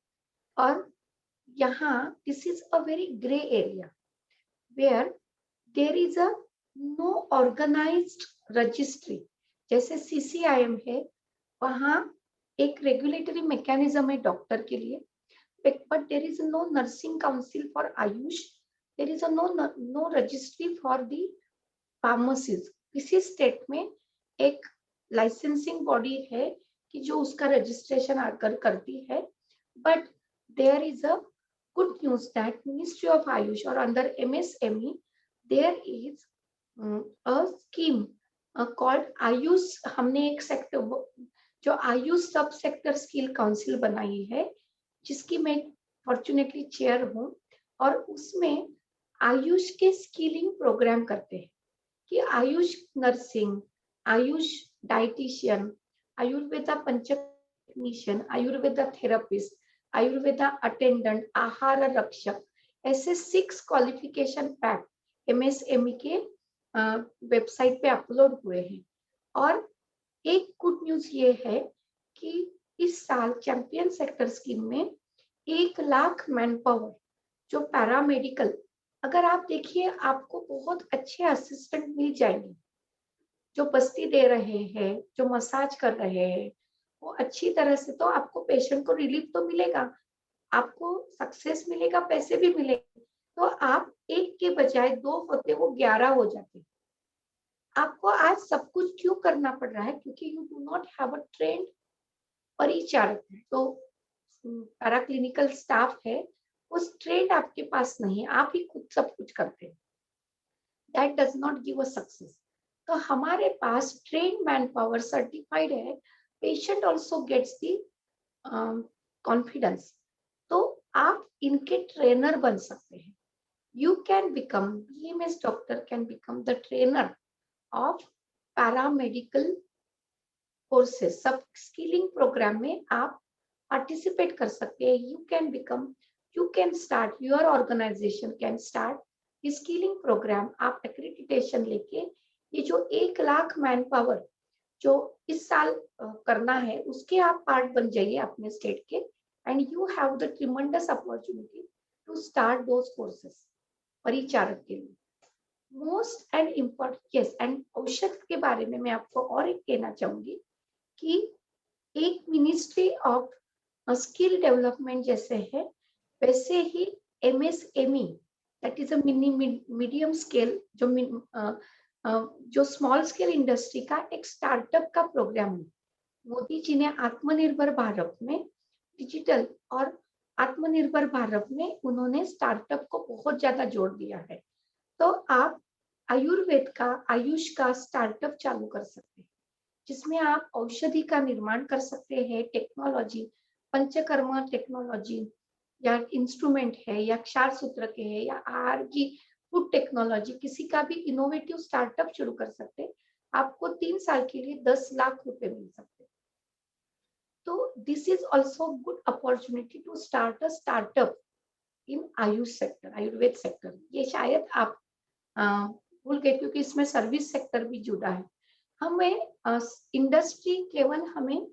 और यहाँ this is a very grey area where there is a no organised registry. जैसे CCIM है, वहाँ एक रेगुलेटरी मैकेनिज्म है डॉक्टर के लिए, but there is no nursing council for AYUSH, there is a no registry for the pharmacies. किसी state में एक लाइसेंसिंग बॉडी है कि जो उसका रजिस्ट्रेशन आकर करती है, but there is a good news that Ministry of Ayush or under MSME there is a scheme called Ayush। हमने एक सेक्टर जो आयुष सब सेक्टर स्किल काउंसिल बनाई है, जिसकी मैं फॉर्चुनेटली चेयर हूँ, और उसमें आयुष के स्किलिंग प्रोग्राम करते हैं कि आयुष नर्सिंग, आयुष डाइटिशियन, आयुर्वेदा पंचकनिशियन, आयुर्वेदा थेरेपिस्ट, आयुर्वेदा अटेंडेंट, आहार रक्षक, ऐसे 6 क्वालिफिकेशन पैक MSME के वेबसाइट पे अपलोड हुए हैं। और एक गुड न्यूज ये है कि इस साल चैंपियन सेक्टर स्कीम में 1 लाख मैन पावर, जो पैरामेडिकल, अगर आप देखिए आपको बहुत अच्छे असिस्टेंट मिल जाएंगे जो बस्ती दे रहे हैं, जो मसाज कर रहे हैं, वो अच्छी तरह से, तो आपको पेशेंट को रिलीफ तो मिलेगा, आपको सक्सेस मिलेगा, पैसे भी मिलेंगे, तो आप एक के बजाय 2 होते वो 11 हो जाते। आपको आज सब कुछ क्यों करना पड़ रहा है? क्योंकि you do not have a trained परिचारक। तो पैरा क्लिनिकल स्टाफ है, उस ट्रेंड आपके पास नहीं है, आप ही खुद सब कुछ करते हैं। That does not give a success. तो हमारे पास ट्रेन मैन पावर सर्टिफाइड है, patient also gets the confidence. तो आप इनके ट्रेनर बन सकते हैं। You can become, BMS doctor can become the trainer of paramedical courses. सब स्किलिंग प्रोग्राम में आप पार्टिसिपेट कर सकते हैं। You can become, you can start, your organization can start skilling program. आप एक्रेडिटेशन लेके ये जो 1 लाख मैन पावर जो इस साल करना है, उसके आप पार्ट बन जाइए अपने स्टेट के, and you have the tremendous opportunity to start those courses परिचारक के लिए। Most and important, yes, and औषध के बारे में मैं आपको और एक कहना चाहूंगी कि एक मिनिस्ट्री ऑफ स्किल डेवलपमेंट जैसे है, वैसे ही MSME, that is a medium scale, जो स्मॉल स्केल इंडस्ट्री का एक स्टार्टअप का प्रोग्राम है। मोदी जी ने आत्मनिर्भर भारत में डिजिटल और आत्मनिर्भर भारत में उन्होंने स्टार्टअप को बहुत ज्यादा जोड़ दिया है। तो आप आयुर्वेद का, आयुष का स्टार्टअप चालू कर सकते हैं, जिसमें आप औषधि का निर्माण कर सकते हैं। टेक्नोलॉजी, पंचकर्मा टेक्नोलॉजी या इंस्ट्रूमेंट है, या क्षार सूत्र के है, या आहार की फूड टेक्नोलॉजी, किसी का भी इनोवेटिव स्टार्टअप शुरू कर सकते हैं। आपको 3 साल के लिए 10 लाख रुपए मिल सकते हैं। तो this is also good opportunity to start a startup in AYUSH sector, Ayurveda sector. ये शायद आप भूल गए, क्योंकि इसमें सर्विस सेक्टर भी जुड़ा है। हमें इंडस्ट्री केवल हमें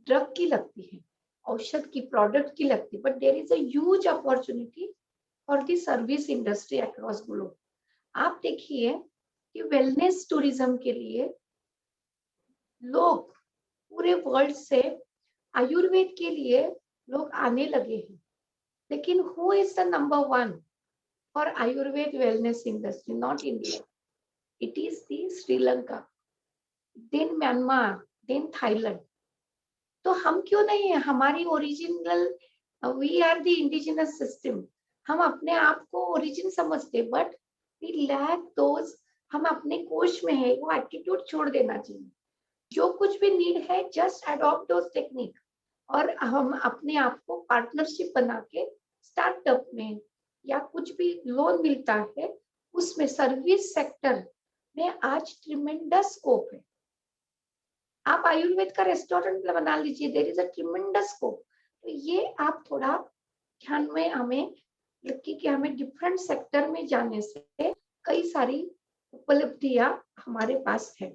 ड्रग की लगती है, औषध की, प्रोडक्ट की लगती है, but there is a huge opportunity for the service industry across globe. आप देखिए कि वेलनेस टूरिज्म के लिए लोग पूरे वर्ल्ड से आयुर्वेद के लिए लोग आने लगे हैं, लेकिन who is the number 1 for Ayurveda wellness industry? Not India, it is the Sri Lanka, then Myanmar, then Thailand. तो हम क्यों नहीं है? हमारी original, we are the indigenous system, हम अपने आप को ओरिजिन समझते, बट वी लैक दोज, हम अपने कोश में है, वो एटीट्यूड छोड़ देना चाहिए। जो कुछ भी नीड है, जस्ट अडॉप्ट दोज टेक्निक, और हम अपने आप को पार्टनरशिप बना के स्टार्टअप में या कुछ भी लोन मिलता है उसमें, सर्विस सेक्टर में आज ट्रिमेंडस स्कोप है। आप आयुर्वेद का रेस्टोरेंट बना लीजिए, there is a tremendous scope. तो ये आप थोड़ा ध्यान में हमें लगे कि हमें डिफरेंट सेक्टर में जाने से कई सारी उपलब्धियां हमारे पास है।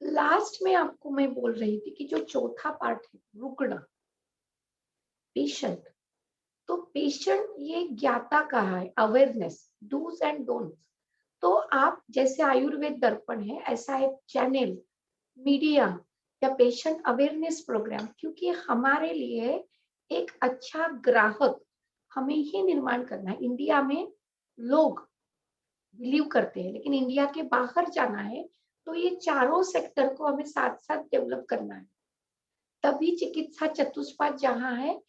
लास्ट में आपको मैं बोल रही थी कि जो चौथा पार्ट है, रुकना, पेशेंट। तो पेशेंट ये ज्ञाता कहा है, अवेयरनेस, डूज एंड डोंट्स। तो आप जैसे आयुर्वेद दर्पण है, ऐसा एक चैनल, मीडिया या पेशेंट अवेयरनेस प्रोग्राम, क्योंकि हमारे लिए एक अच्छा ग्राहक हमें ही निर्माण करना है। इंडिया में लोग बिलीव करते हैं, लेकिन इंडिया के बाहर जाना है, तो ये चारों सेक्टर को हमें साथ साथ डेवलप करना है। तभी चिकित्सा चतुष्पाद जहाँ है,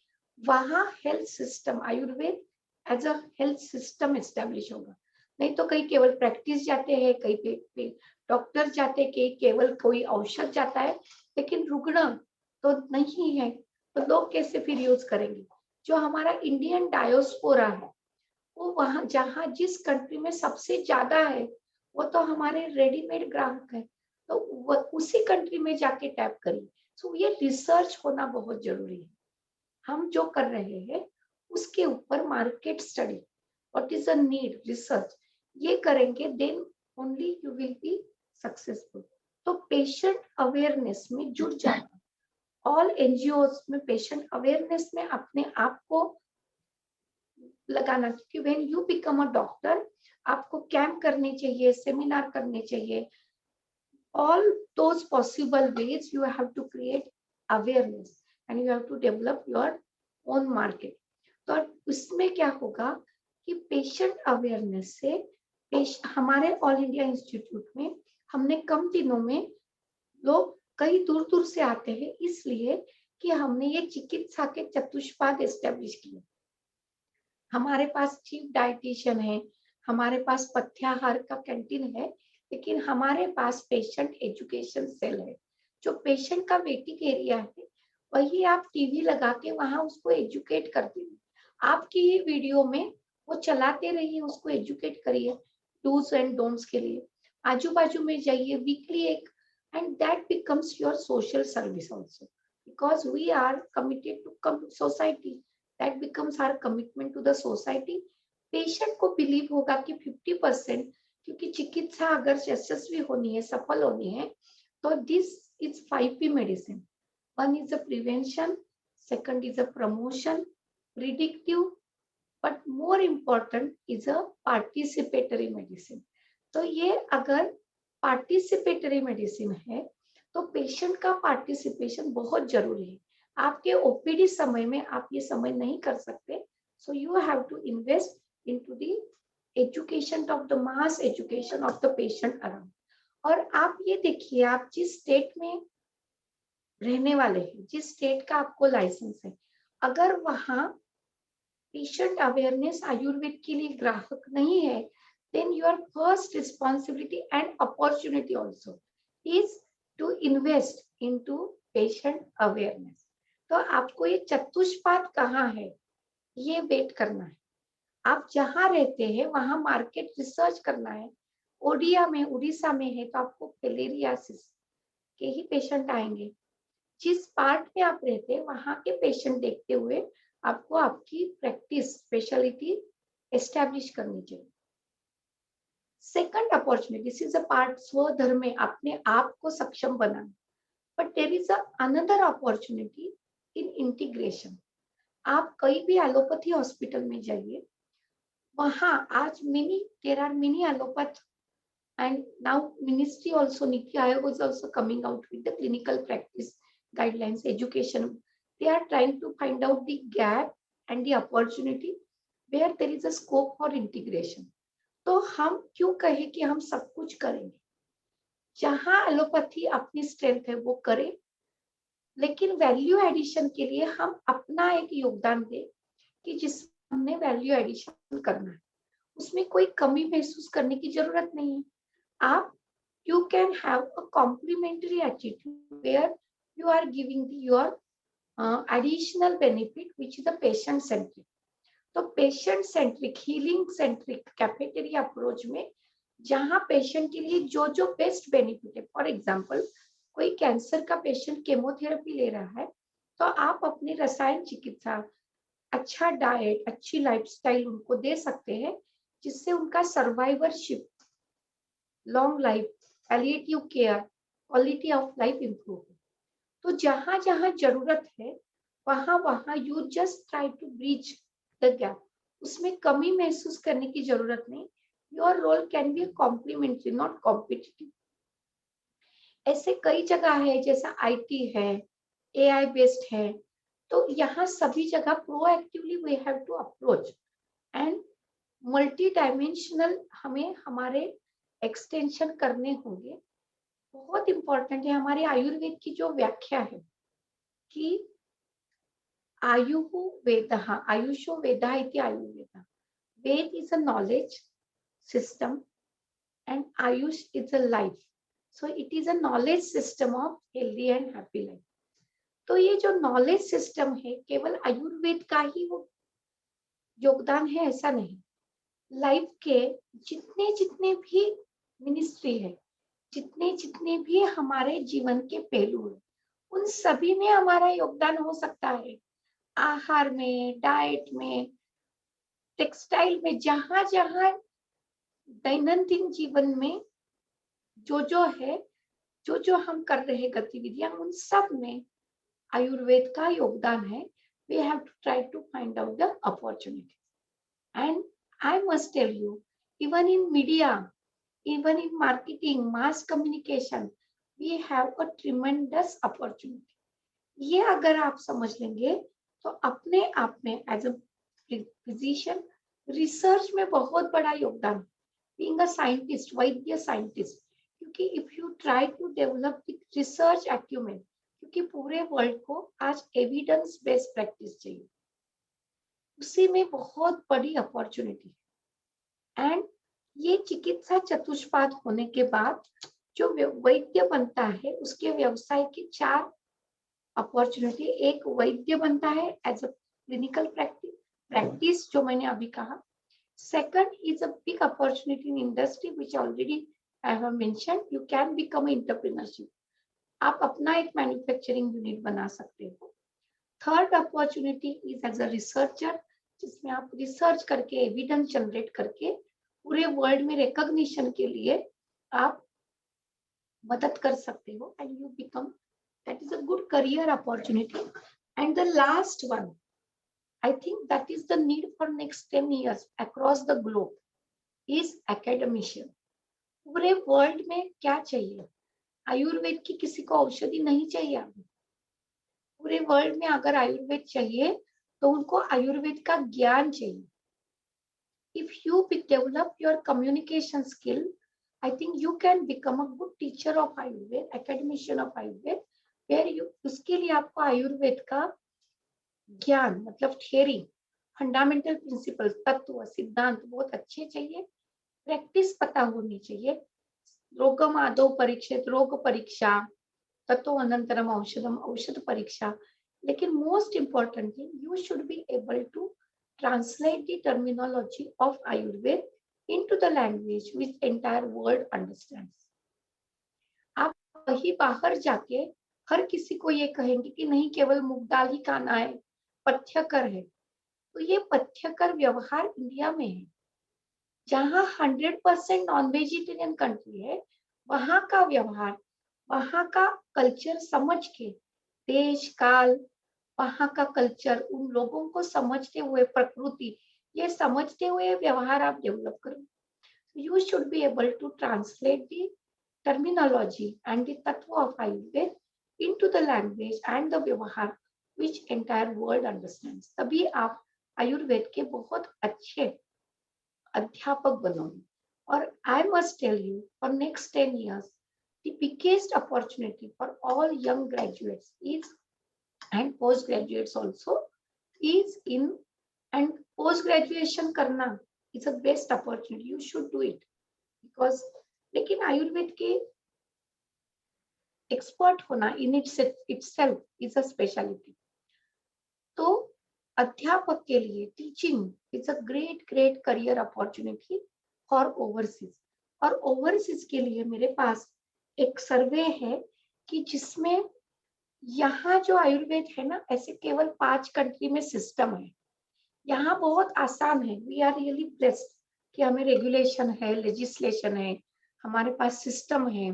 वहाँ health system, Ayurveda as a health system establish होगा। नहीं तो कहीं केवल प्रैक्टिस जाते हैं, कहीं पे डॉक्टर जाते हैं, कहीं केवल कोई औषध जाता है, लेकिन रुकना तो नहीं है। तो लोग कैसे फिर यूज करेंगे? जो हमारा इंडियन डायोस्पोरा है, वो वहाँ जहाँ जिस कंट्री में सबसे ज्यादा है, वो तो हमारे रेडीमेड ग्राहक है, तो वो उसी कंट्री में जाके टैप करिए। सो ये रिसर्च होना बहुत जरूरी है। हम जो कर रहे हैं उसके ऊपर market study, what is the need, research, ये करेंगे, then only you will be successful. तो पेशेंट अवेयरनेस में जुड़ जाना, ऑल एनजीओस में पेशेंट अवेयरनेस में अपने आप को लगाना, क्योंकि when you become a doctor, आपको कैंप करने चाहिए, सेमिनार करने चाहिए, all those possible ways you have to create awareness and you have to develop your own market. तो उसमें क्या होगा कि पेशेंट अवेयरनेस से हमारे ऑल इंडिया इंस्टीट्यूट में हमने कम दिनों में लोग कई दूर दूर से आते हैं, इसलिए कि हमने ये चिकित्सा के चतुष्पाद एस्टेब्लिश किए। हमारे पास चीफ डाइटिशियन है, हमारे पास पथ्याहार का कैंटीन है, लेकिन हमारे पास पेशेंट एजुकेशन सेल है। जो पेशेंट का वेटिंग एरिया है वही आप टीवी लगा के वहां उसको एजुकेट करते हैं। आपकी ये वीडियो में वो चलाते रहिए, उसको एजुकेट करिए डूज एंड डोंट्स के लिए। आजू बाजू में जाइए वीकली एक, and that becomes your social service also, because we are committed to society, that becomes our commitment to the society. Patient को बिलीव होगा कि 50%, क्योंकि चिकित्सा अगर यशस्वी होनी है, सफल होनी है, तो this is 5P medicine. One is a prevention, second is a promotion, predictive, but more important is a participatory medicine. तो ये अगर participatory medicine है तो पेशेंट का पार्टिसिपेशन बहुत जरूरी है। आपके ओपीडी समय में आप ये समय नहीं कर सकते, so you have to invest into the education of the mass education of the patient around. और आप ये देखिए, आप जिस स्टेट में रहने वाले हैं, जिस स्टेट का आपको लाइसेंस है, अगर वहां पेशेंट अवेयरनेस आयुर्वेद के लिए ग्राहक नहीं है, then your first responsibility and opportunity also is to invest into patient awareness. तो आपको ये चतुष्पाद कहाँ है ये वेट करना है। आप जहाँ रहते हैं वहां मार्केट रिसर्च करना है। उड़ीसा में है तो आपको फिलेरियासिस के ही पेशेंट आएंगे। जिस पार्ट में आप रहते हैं वहां के पेशेंट देखते हुए आपको आपकी प्रैक्टिस स्पेशलिटी एस्टैब्लिश करनी चाहिए। Second opportunity, this is a part स्वधर्म में अपने आप को सक्षम बनाना, but there is another opportunity in integration. आप कहीं भी एलोपैथी हॉस्पिटल में जाइए, वहां आज there are many allopath, and now ministry also, Niti Aayog is also coming out with the clinical practice guidelines, education. They are trying to find out the gap and the opportunity where there is a scope for integration. तो हम क्यों कहें कि हम सब कुछ करेंगे? जहां एलोपैथी अपनी स्ट्रेंथ है वो करें, लेकिन वैल्यू एडिशन के लिए हम अपना एक योगदान दें कि जिसमें हमने वैल्यू एडिशन करना है। उसमें कोई कमी महसूस करने की जरूरत नहीं है। आप you can have a complementary attitude where you are giving your additional benefit which is the patient centric. तो patient centric, healing centric cafeteria approach में जहां पेशेंट के लिए जो जो बेस्ट बेनिफिट है, फॉर एग्जांपल कोई कैंसर का पेशेंट केमोथेरेपी ले रहा है तो आप अपनी रसायन चिकित्सा, अच्छा डाइट, अच्छी लाइफस्टाइल उनको दे सकते हैं जिससे उनका survivorship, long life, palliative care, quality of life improve. तो जहां जहां जरूरत है वहां वहां you just try to bridge the gap. उसमें कमी महसूस करने की जरूरत नहीं। Your role can be complementary, not competitive. ऐसे कई जगह है, जैसा IT है, AI बेस्ड है, तो यहाँ सभी जगह proactively we have to approach and multi dimensional हमें हमारे एक्सटेंशन करने होंगे। बहुत इंपॉर्टेंट है हमारे आयुर्वेद की जो व्याख्या है कि आयुः वेदः, आयुषो वेदः इति Ayurveda. Veda is a knowledge system and ayush is a life, so it is a knowledge system of healthy and happy life. तो ये जो नॉलेज सिस्टम है केवल आयुर्वेद का ही वो योगदान है ऐसा नहीं। लाइफ के जितने जितने भी मिनिस्ट्री है, जितने जितने भी हमारे जीवन के पहलू है, उन सभी में हमारा योगदान हो सकता है। आहार में, डाइट में, टेक्सटाइल में, जहां जहां दैनंदिन जीवन में जो है, जो हम कर रहे गतिविधियां, उन सब में आयुर्वेद का योगदान है। We have to try to find out the opportunity. And I must tell you, even in media, even in marketing, mass communication, we have a tremendous opportunity. ये अगर आप समझ लेंगे तो अपने आप में एज अ फिजिशियन रिसर्च में बहुत बड़ा योगदान, बीइंग अ साइंटिस्ट, वैद्य साइंटिस्ट, क्योंकि if you try to develop research acumen, क्योंकि पूरे वर्ल्ड को आज एविडेंस बेस्ड प्रैक्टिस चाहिए, उसी में बहुत बड़ी अपॉर्चुनिटी है। एंड ये चिकित्सा चतुष्पाद होने के बाद जो वैद्य बनता है उसके व्यवसाय की 4 अपॉर्चुनिटी, एक वैद्य बनता है एज अ क्लिनिकल प्रैक्टिस जो मैंने अभी कहा। Second is a big opportunity in industry which already I have mentioned, you can become entrepreneurship, आप अपना एक मैन्युफैक्चरिंग यूनिट बना सकते हो। Third opportunity is as a researcher, जिसमें आप रिसर्च करके एविडेंस जनरेट करके पूरे वर्ल्ड में रिकॉग्निशन के लिए आप मदद कर सकते हो, and you become, that is a good career opportunity. And the last one, I think that is the need for next 10 years across the globe, is academician. पूरे वर्ल्ड में क्या चाहिए? आयुर्वेद की किसी को औषधि नहीं चाहिए अभी। पूरे वर्ल्ड में अगर आयुर्वेद चाहिए तो उनको आयुर्वेद का ज्ञान चाहिए। If you develop your communication skill, I think you can become a good teacher of Ayurved, academician of Ayurved, where you, उसके लिए आपको आयुर्वेद का ज्ञान मतलब थियरी, फंडामेंटल प्रिंसिपल, तत्व सिद्धांत बहुत अच्छे चाहिए, प्रैक्टिस पता होनी चाहिए, रोगम आदौ परीक्षित, रोग परीक्षा, तत्व अनंतरम औषधम, औषध परीक्षा, लेकिन most importantly you should be able to translate the terminology of Ayurveda into the language which entire world understands. आप वही बाहर जाके हर किसी को ये कहेंगे कि नहीं केवल मूंग दाल ही खाना है, पथ्यकर है, तो ये पथ्यकर व्यवहार इंडिया में है, जहाँ 100% नॉन वेजिटेरियन कंट्री है, वहाँ का व्यवहार, वहाँ का कल्चर समझ के, देश काल, वहाँ का कल्चर, उन लोगों को समझते हुए, प्रकृति ये समझते हुए व्यवहार आप डेवलप करो। You should be able to translate the terminology and the tattva of Ayurveda into the language and the vyavahar which entire world understands, तभी आप आयुर्वेद के बहुत अच्छे अध्यापक बनोगे। और I must tell you, for next 10 years the biggest opportunity for all young graduates is, and postgraduates also, is in, and post graduation करना is a best opportunity, you should do it, because लेकिन आयुर्वेद के expert होना in itself is a specialty. तो अध्यापक के लिए teaching is a great career opportunity for overseas, और overseas के लिए मेरे पास एक सर्वे है कि जिसमें यहाँ जो आयुर्वेद है ना, ऐसे केवल 5 कंट्री में सिस्टम है, यहाँ बहुत आसान है। वी आर रियली ब्लेस्ड कि हमें रेगुलेशन है, लेजिस्लेशन है, हमारे पास सिस्टम है,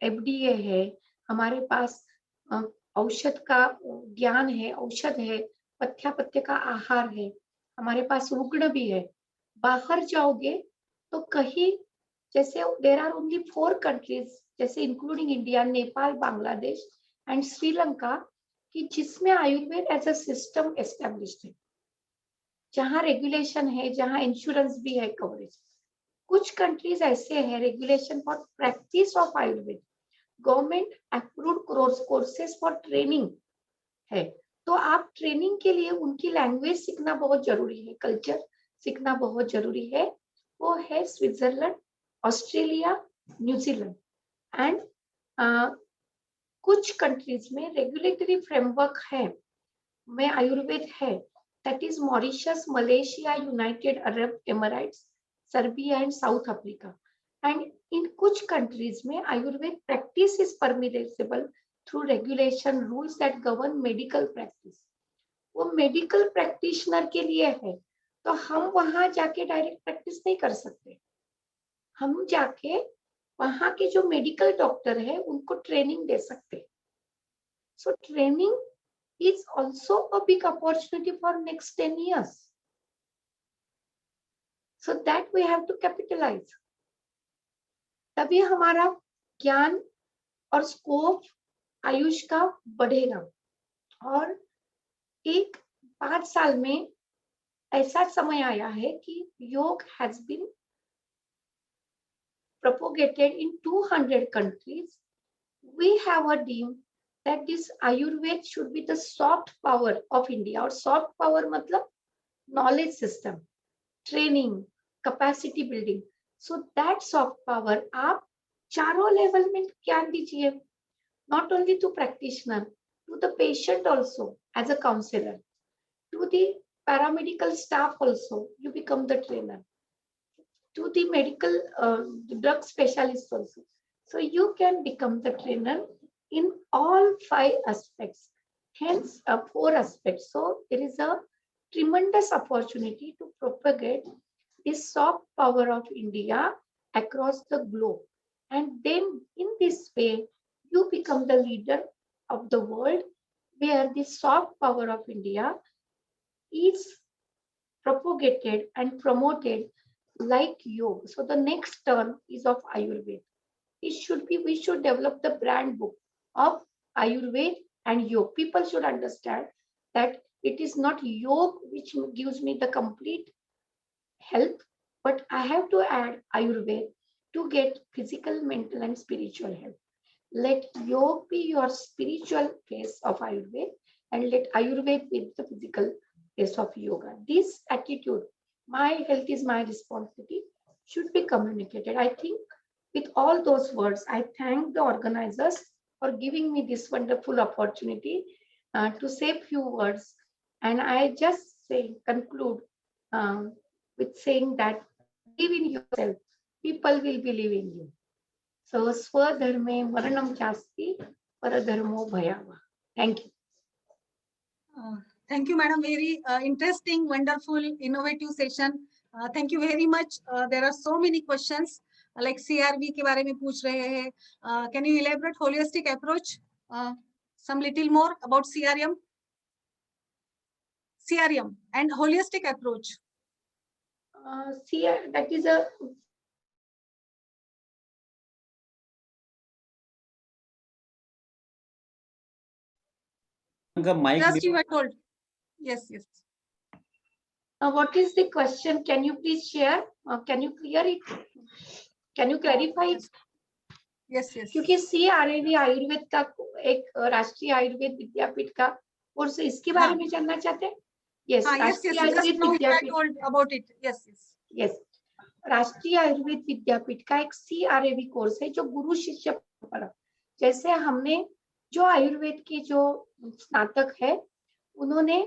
FDA है, हमारे पास औषध का ज्ञान है, औषध है, पथ्य का आहार है, हमारे पास रुग्ण भी है। बाहर जाओगे तो कहीं, जैसे देर आर ओनली 4 कंट्रीज, जैसे including India, Nepal, Bangladesh and Sri Lanka, कि जिसमें Ayurveda as a system established है, जहाँ रेगुलेशन है, जहाँ इंश्योरेंस भी है, कवरेज। कुछ कंट्रीज ऐसे हैं regulation for practice of Ayurveda, government approved courses for training है, तो आप ट्रेनिंग के लिए उनकी लैंग्वेज सीखना बहुत जरूरी है, कल्चर सीखना बहुत जरूरी है। वो है स्विट्जरलैंड, ऑस्ट्रेलिया, न्यूजीलैंड। एंड कुछ कंट्रीज में रेगुलेटरी फ्रेमवर्क है में आयुर्वेद है, that is Mauritius, Malaysia, United Arab Emirates, Serbia and south Africa. And in कुछ कंट्रीज में Ayurveda practice is permissible through regulation rules that govern medical practice. वो medical practitioner के लिए है, तो हम वहां जाके डायरेक्ट प्रैक्टिस नहीं कर सकते, हम जाके वहां के जो मेडिकल डॉक्टर है उनको ट्रेनिंग दे सकते। So training is also a big opportunity for next 10 years. So that we have to capitalize. तभी हमारा ज्ञान और स्कोप आयुष का बढ़ेगा। और एक 5 साल में ऐसा समय आया है कि योग has been propagated in 200 countries. We have a dream that this Ayurveda should be the soft power of India. और soft power मतलब knowledge system, training, capacity building. So that soft power आप चारों लेवल में ज्ञान दीजिए, not only to practitioner, to the patient also as a counselor, to the paramedical staff also, you become the trainer, to the medical drug specialist also. So you can become the trainer in all 5 aspects, hence 4 aspects. So there is a tremendous opportunity to propagate this soft power of India across the globe. And then in this way, you become the leader of the world where the soft power of India is propagated and promoted like yoga. So the next turn is of Ayurveda. We should develop the brand book of Ayurveda and yoga. People should understand that it is not yoga which gives me the complete health, but I have to add Ayurveda to get physical, mental, and spiritual health. Let yoga be your spiritual face of Ayurveda, and let Ayurveda be the physical face of yoga. This attitude, my health is my responsibility, should be communicated. I think with all those words, I thank the organizers for giving me this wonderful opportunity to say few words. And I just conclude with saying that believe in yourself, people will believe in you. So swadharme maranam chasti paradharmo bhayava. Thank you. Thank you, madam. Very interesting, wonderful, innovative session. Thank you very much. There are so many questions like CRV के बारे में पूछ रहे हैं. Can you elaborate holistic approach? Some little more about CRM and holistic approach. That is a just you were told. Yes. What is the question? Can you please share? Can you clear it? Can you clarify it? Yes. क्योंकि CRAV Ayurveda का एक राष्ट्रीय आयुर्वेद विद्यापीठ का course, इसके बारे में जानना चाहते हैं? Yes. राष्ट्रीय आयुर्वेद विद्यापीठ about it. Yes. राष्ट्रीय आयुर्वेद विद्यापीठ का एक CRAV कोर्स है जो गुरु शिष्य परंपरा, जैसे हमने जो आयुर्वेद की जो स्नातक है उन्होंने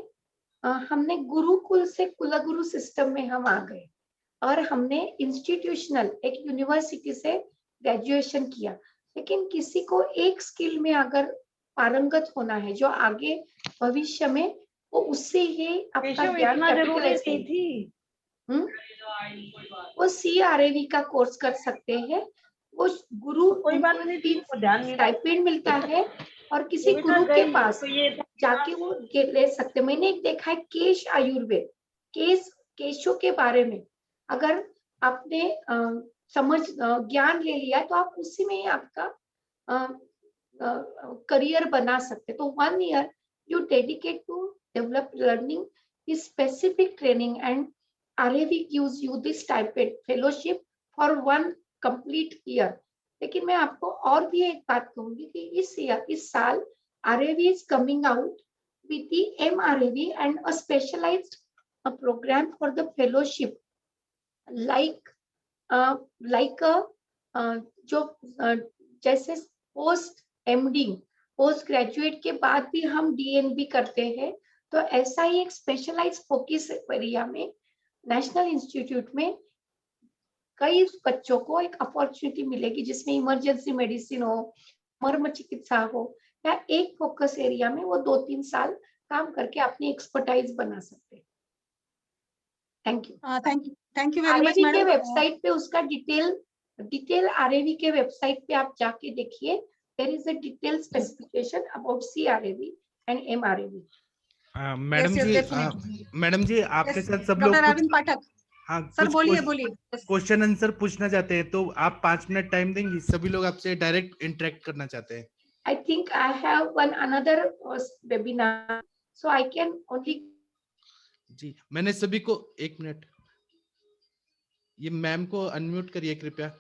हमने गुरुकुल से कुलगुरु सिस्टम में हम आ गए और हमने इंस्टीट्यूशनल एक यूनिवर्सिटी से ग्रेजुएशन किया. लेकिन किसी को एक स्किल में अगर पारंगत होना है जो आगे भविष्य में वो उससे ही आपका ज्ञान कैपिटलाइज थी, वो CRAV का कोर्स कर सकते हैं. वो गुरु स्टाइपेंड मिलता है और किसी गुरु के पास जाके वो ले सकते. मैंने एक देखा है केश आयुर्वेद, केशों के बारे में अगर आपने समझ ज्ञान ले लिया तो आप उसी में ही आपका करियर बना सकते. तो 1 year you dedicate to develop learning is specific training, and RAV gives you this stipend fellowship for 1 complete year. लेकिन मैं आपको और भी एक बात कहूंगी कि इस साल RAV is coming out with the MRAV and a specialized program for the fellowship like जो जैसे पोस्ट MD पोस्ट ग्रेजुएट के बाद भी हम DNB करते हैं, तो ऐसा ही एक स्पेशलाइज्ड फोकस एरिया में नेशनल इंस्टीट्यूट में कई बच्चों को एक अपॉर्चुनिटी मिलेगी जिसमें इमरजेंसी मेडिसिन हो, मर्म चिकित्सा हो, या एक फोकस एरिया में वो 2-3 साल काम करके अपनी एक्सपर्टाइज बना सकते हैं. Thank you. Thank you very much. RAV के वेबसाइट पे उसका डिटेल RAV के वेबसाइट पे आप जाके देखिए. There is a detailed specification about CRAV and MRAV. Madam ji आपके साथ सब लोग डॉक्टर अरविंद पाठक. हाँ सर बोलिए. क्वेश्चन आंसर पूछना चाहते हैं तो आप 5 मिनट टाइम देंगी? सभी लोग आपसे डायरेक्ट इंटरेक्ट करना चाहते हैं. I think I have another webinar, so I can only जी मैंने सभी को, एक मिनट, ये मैम को अनम्यूट करिए कृपया।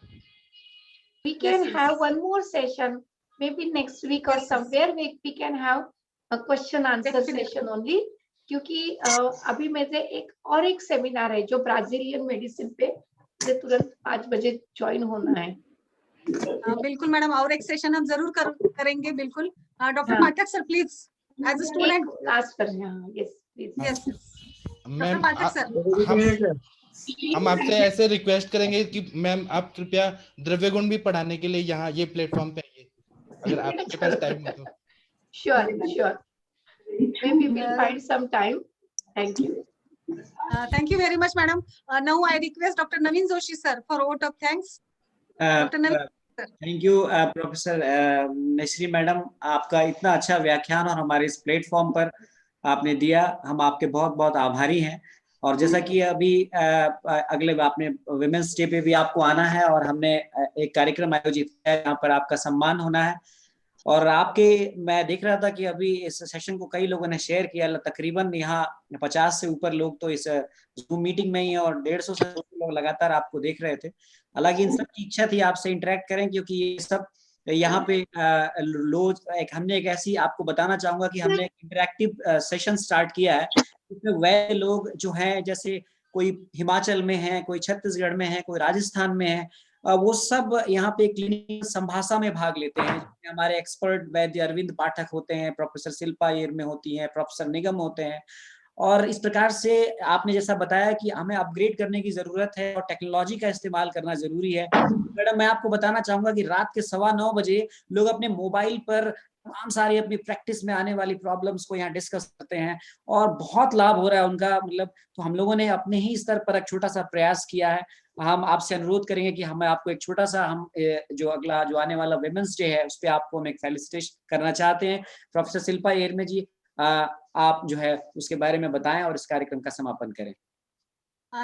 We can yes. have one more session, maybe next week or Yes, yes. somewhere we can have a question answer Definitely. session only, क्योंकि अभी मेरे एक सेमिनार है जो ब्राजीलियन मेडिसिन पे, मुझे तुरंत 5 बजे ज्वाइन होना है। बिल्कुल मैडम, और एक सेशन हम जरूर करेंगे बिल्कुल। डॉक्टर हाँ। Pathak sir please as a student. Last पर, हाँ, yes please. Yes ma'am Pathak sir. हम आपसे ऐसे रिक्वेस्ट करेंगे कि मैम आप कृपया द्रव्य गुण भी पढ़ाने के लिए यहाँ ये प्लेटफॉर्म पे आइए, अगर आपके पास टाइम हो तो। Sure. Maybe we'll find some time. Thank you. Thank you very much, madam. Now I request Dr. Naveen Joshi sir for a vote of thanks. Dr. Naveen. Thank you professor मिश्री madam, आपका इतना अच्छा व्याख्यान और हमारे इस platform पर आपने दिया, हम आपके बहुत बहुत आभारी हैं। और जैसा कि अभी अगले आपने विमेंस डे पे भी आपको आना है और हमने एक कार्यक्रम आयोजित किया है, यहाँ पर आपका सम्मान होना है। और आपके, मैं देख रहा था कि अभी इस सेशन को कई लोगों ने शेयर किया, तकरीबन यहाँ 50 से ऊपर लोग तो इस जूम मीटिंग में ही हैं और 150 से लोग लगातार आपको देख रहे थे। हालांकि इन सब की इच्छा थी आपसे इंटरेक्ट करें, क्योंकि ये सब यहाँ पे लोग हमने एक ऐसी, आपको बताना चाहूंगा कि हमने एक इंटरेक्टिव सेशन स्टार्ट किया है, इसमें वह लोग जो हैं, जैसे कोई हिमाचल में है, कोई छत्तीसगढ़ में है, कोई राजस्थान में है, वो सब यहाँ पे क्लिनिकल संभाषा में भाग लेते हैं। हमारे एक्सपर्ट वैद्य अरविंद पाठक होते हैं, प्रोफेसर शिल्पा येर में होती हैं, प्रोफेसर निगम होते हैं। और इस प्रकार से आपने जैसा बताया कि हमें अपग्रेड करने की जरूरत है और टेक्नोलॉजी का इस्तेमाल करना जरूरी है। मैडम, मैं आपको बताना चाहूंगा कि रात के 9:15 बजे लोग अपने मोबाइल पर तमाम सारी अपनी प्रैक्टिस में आने वाली प्रॉब्लम्स को यहाँ डिस्कस करते हैं और बहुत लाभ हो रहा है उनका, मतलब। तो हम लोगों ने अपने ही स्तर पर एक छोटा सा प्रयास किया है। हम आपसे अनुरोध करेंगे कि हमें आपको एक छोटा सा, हम जो अगला जो आने वाला विमेंस डे है उस पर आपको हम एक फेलिसिटेशन करना चाहते हैं। प्रोफेसर शिल्पा येरमे जी, आप जो है उसके बारे में बताएं और इस कार्यक्रम का समापन करें।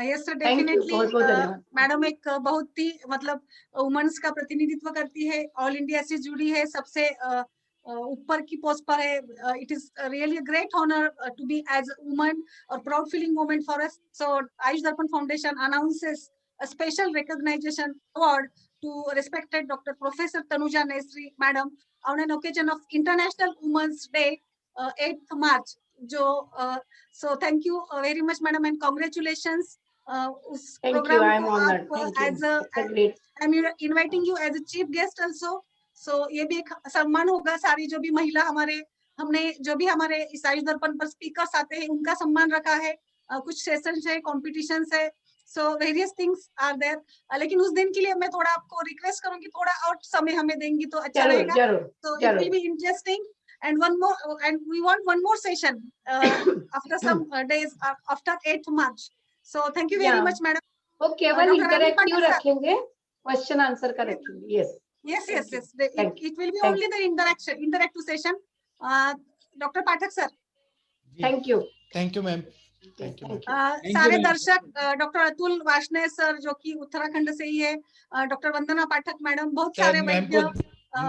Yes sir, definitely. धन्यवाद। मैडम एक बहुत ही, मतलब वुमेन्स का प्रतिनिधित्व करती है, ऑल इंडिया से जुड़ी है, सबसे ऊपर की पोस्ट पर है। It is really great honour to be as a woman और proud feeling moment for us. So AYUSH Darpan foundation announces a special recognition award to respected Dr. Professor Tanuja Nesri madam on an occasion of International Women's Day 8th March. So thank you very much madam and congratulations. उस programme को I'm inviting you as a chief guest also. So ये भी एक सम्मान होगा, सारी जो भी महिला हमने जो भी हमारे इस आयुष दर्पण पर स्पीकर्स आते हैं उनका सम्मान रखा है। कुछ सेशंस है, कॉम्पिटिशंस है, so various things are there. लेकिन उस दिन के लिए मैं थोड़ा आपको रिक्वेस्ट करूंगी, थोड़ा और समय हमें देंगी तो अच्छा रहेगा। तो it will be interesting and one more, and we want one more session after some days after 8th March. So thank you very much madam. वो केवल इंटरैक्टिव रखेंगे, क्वेश्चन आंसर का रखेंगे। yes it will be only the interactive session. Dr. Pathak sir, thank you ma'am. सारे दर्शक, doctor Atul Varshney sir जो कि उत्तराखंड से ही है, डॉक्टर वंदना पाठक मैडम, बहुत सारे वैद्य।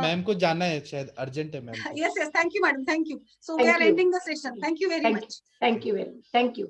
मैम को जाना है, शायद अर्जेंट है ma'am. yes, thank you madam, thank you. So we are ending the session. Thank you very much. Thank you very much. Thank you.